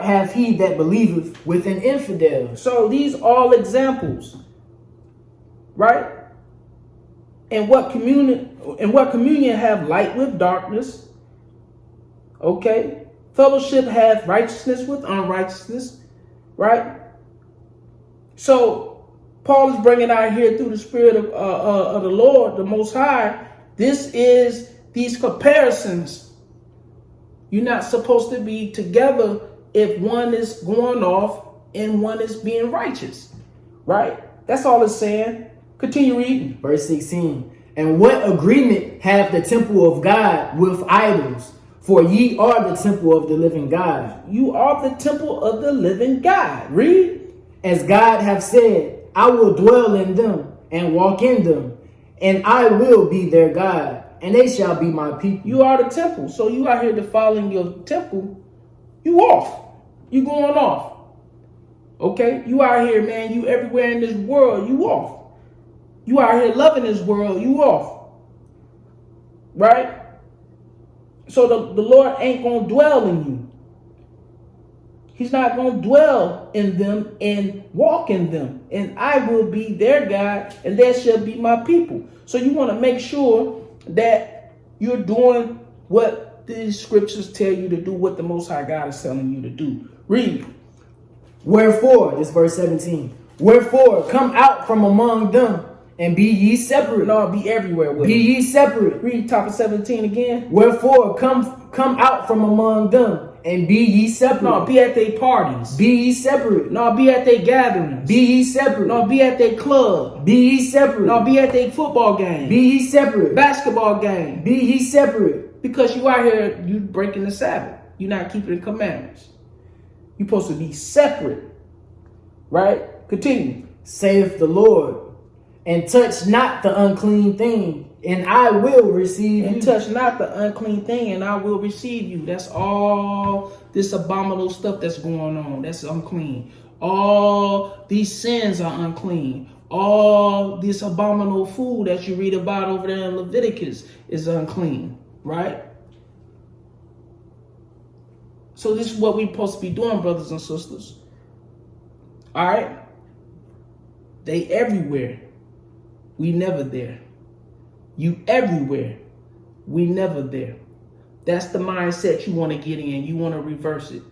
hath he that believeth with an infidel? So these all examples. Right? And what communion have light with darkness? Okay. Fellowship have righteousness with unrighteousness. Right? So Paul is bringing out here through the Spirit of the Lord, the Most High. This is these comparisons. You're not supposed to be together if one is going off and one is being righteous. Right? That's all it's saying. Continue reading. Verse 16. And what agreement have the temple of God with idols? For ye are the temple of the living God. You are the temple of the living God. Read. As God hath said, I will dwell in them and walk in them, and I will be their God, and they shall be my people. You are the temple. So you out here defiling your temple, you off. You going off. Okay? You out here, man. You everywhere in this world, you off. You out here loving this world, you off. Right? So the Lord ain't going to dwell in you. He's not going to dwell in them and walk in them. And I will be their God, and they shall be my people. So you want to make sure that you're doing what these scriptures tell you to do, what the Most High God is telling you to do. Read. Wherefore, this verse 17. Wherefore, come out from among them, and be ye separate. No, be everywhere with Be them. ye separate. Read top of 17 again. Wherefore, come out from among them, and be ye separate. No, be at their parties. Be ye separate. No, be at their gatherings. Be ye separate. No, be at their club. Be ye separate. No, be at their football game. Be ye separate. Basketball game. Be ye separate. Because you out here, you breaking the Sabbath. You're not keeping the commandments. You're supposed to be separate. Right? Continue. Saith the Lord, and touch not the unclean thing, and I will receive And you. touch not the unclean thing, and I will receive you. That's all this abominable stuff that's going on. That's unclean. All these sins are unclean. All this abominable food that you read about over there in Leviticus is unclean. Right? So this is what we're supposed to be doing, brothers and sisters. All right? They everywhere. We never there. You everywhere. We never there. That's the mindset you want to get in. You want to reverse it.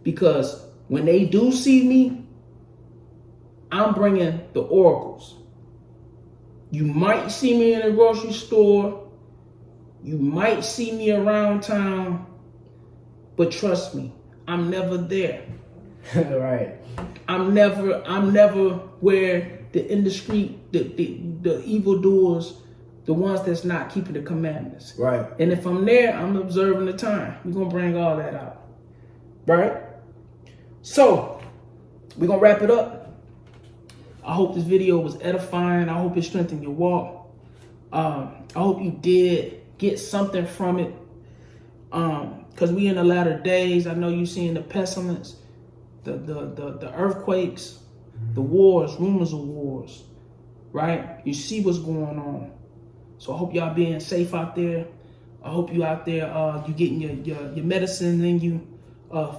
Because when they do see me, I'm bringing the oracles. You might see me in a grocery store. You might see me around town. But trust me, I'm never there. Right. I'm never where the indiscreet, the evildoers, the ones that's not keeping the commandments. Right. And if I'm there, I'm observing the time. We're going to bring all that out. Right? So, we're going to wrap it up. I hope this video was edifying. I hope it strengthened your walk. I hope you did get something from it. Because we in the latter days. I know you seeing the pestilence, the earthquakes, the wars, rumors of wars, right? You see what's going on. So I hope y'all being safe out there. I hope you out there, you getting your medicine in you,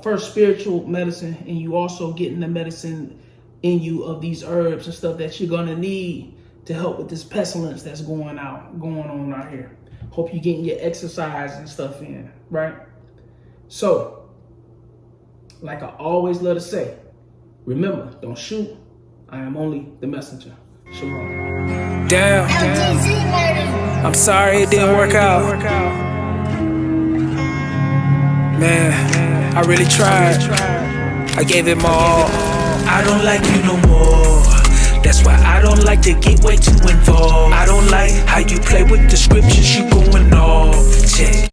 first spiritual medicine, and you also getting the medicine in you of these herbs and stuff that you're gonna need to help with this pestilence that's going on out here. Hope you getting your exercise and stuff in, right? So, like I always love to say, remember, don't shoot. I am only the messenger. Shalom. Damn. I'm sorry it didn't work out. Man, I really tried. I gave it my all. I don't like you no more. That's why I don't like to get way too involved. I don't like how you play with the scriptures, you going off. Check.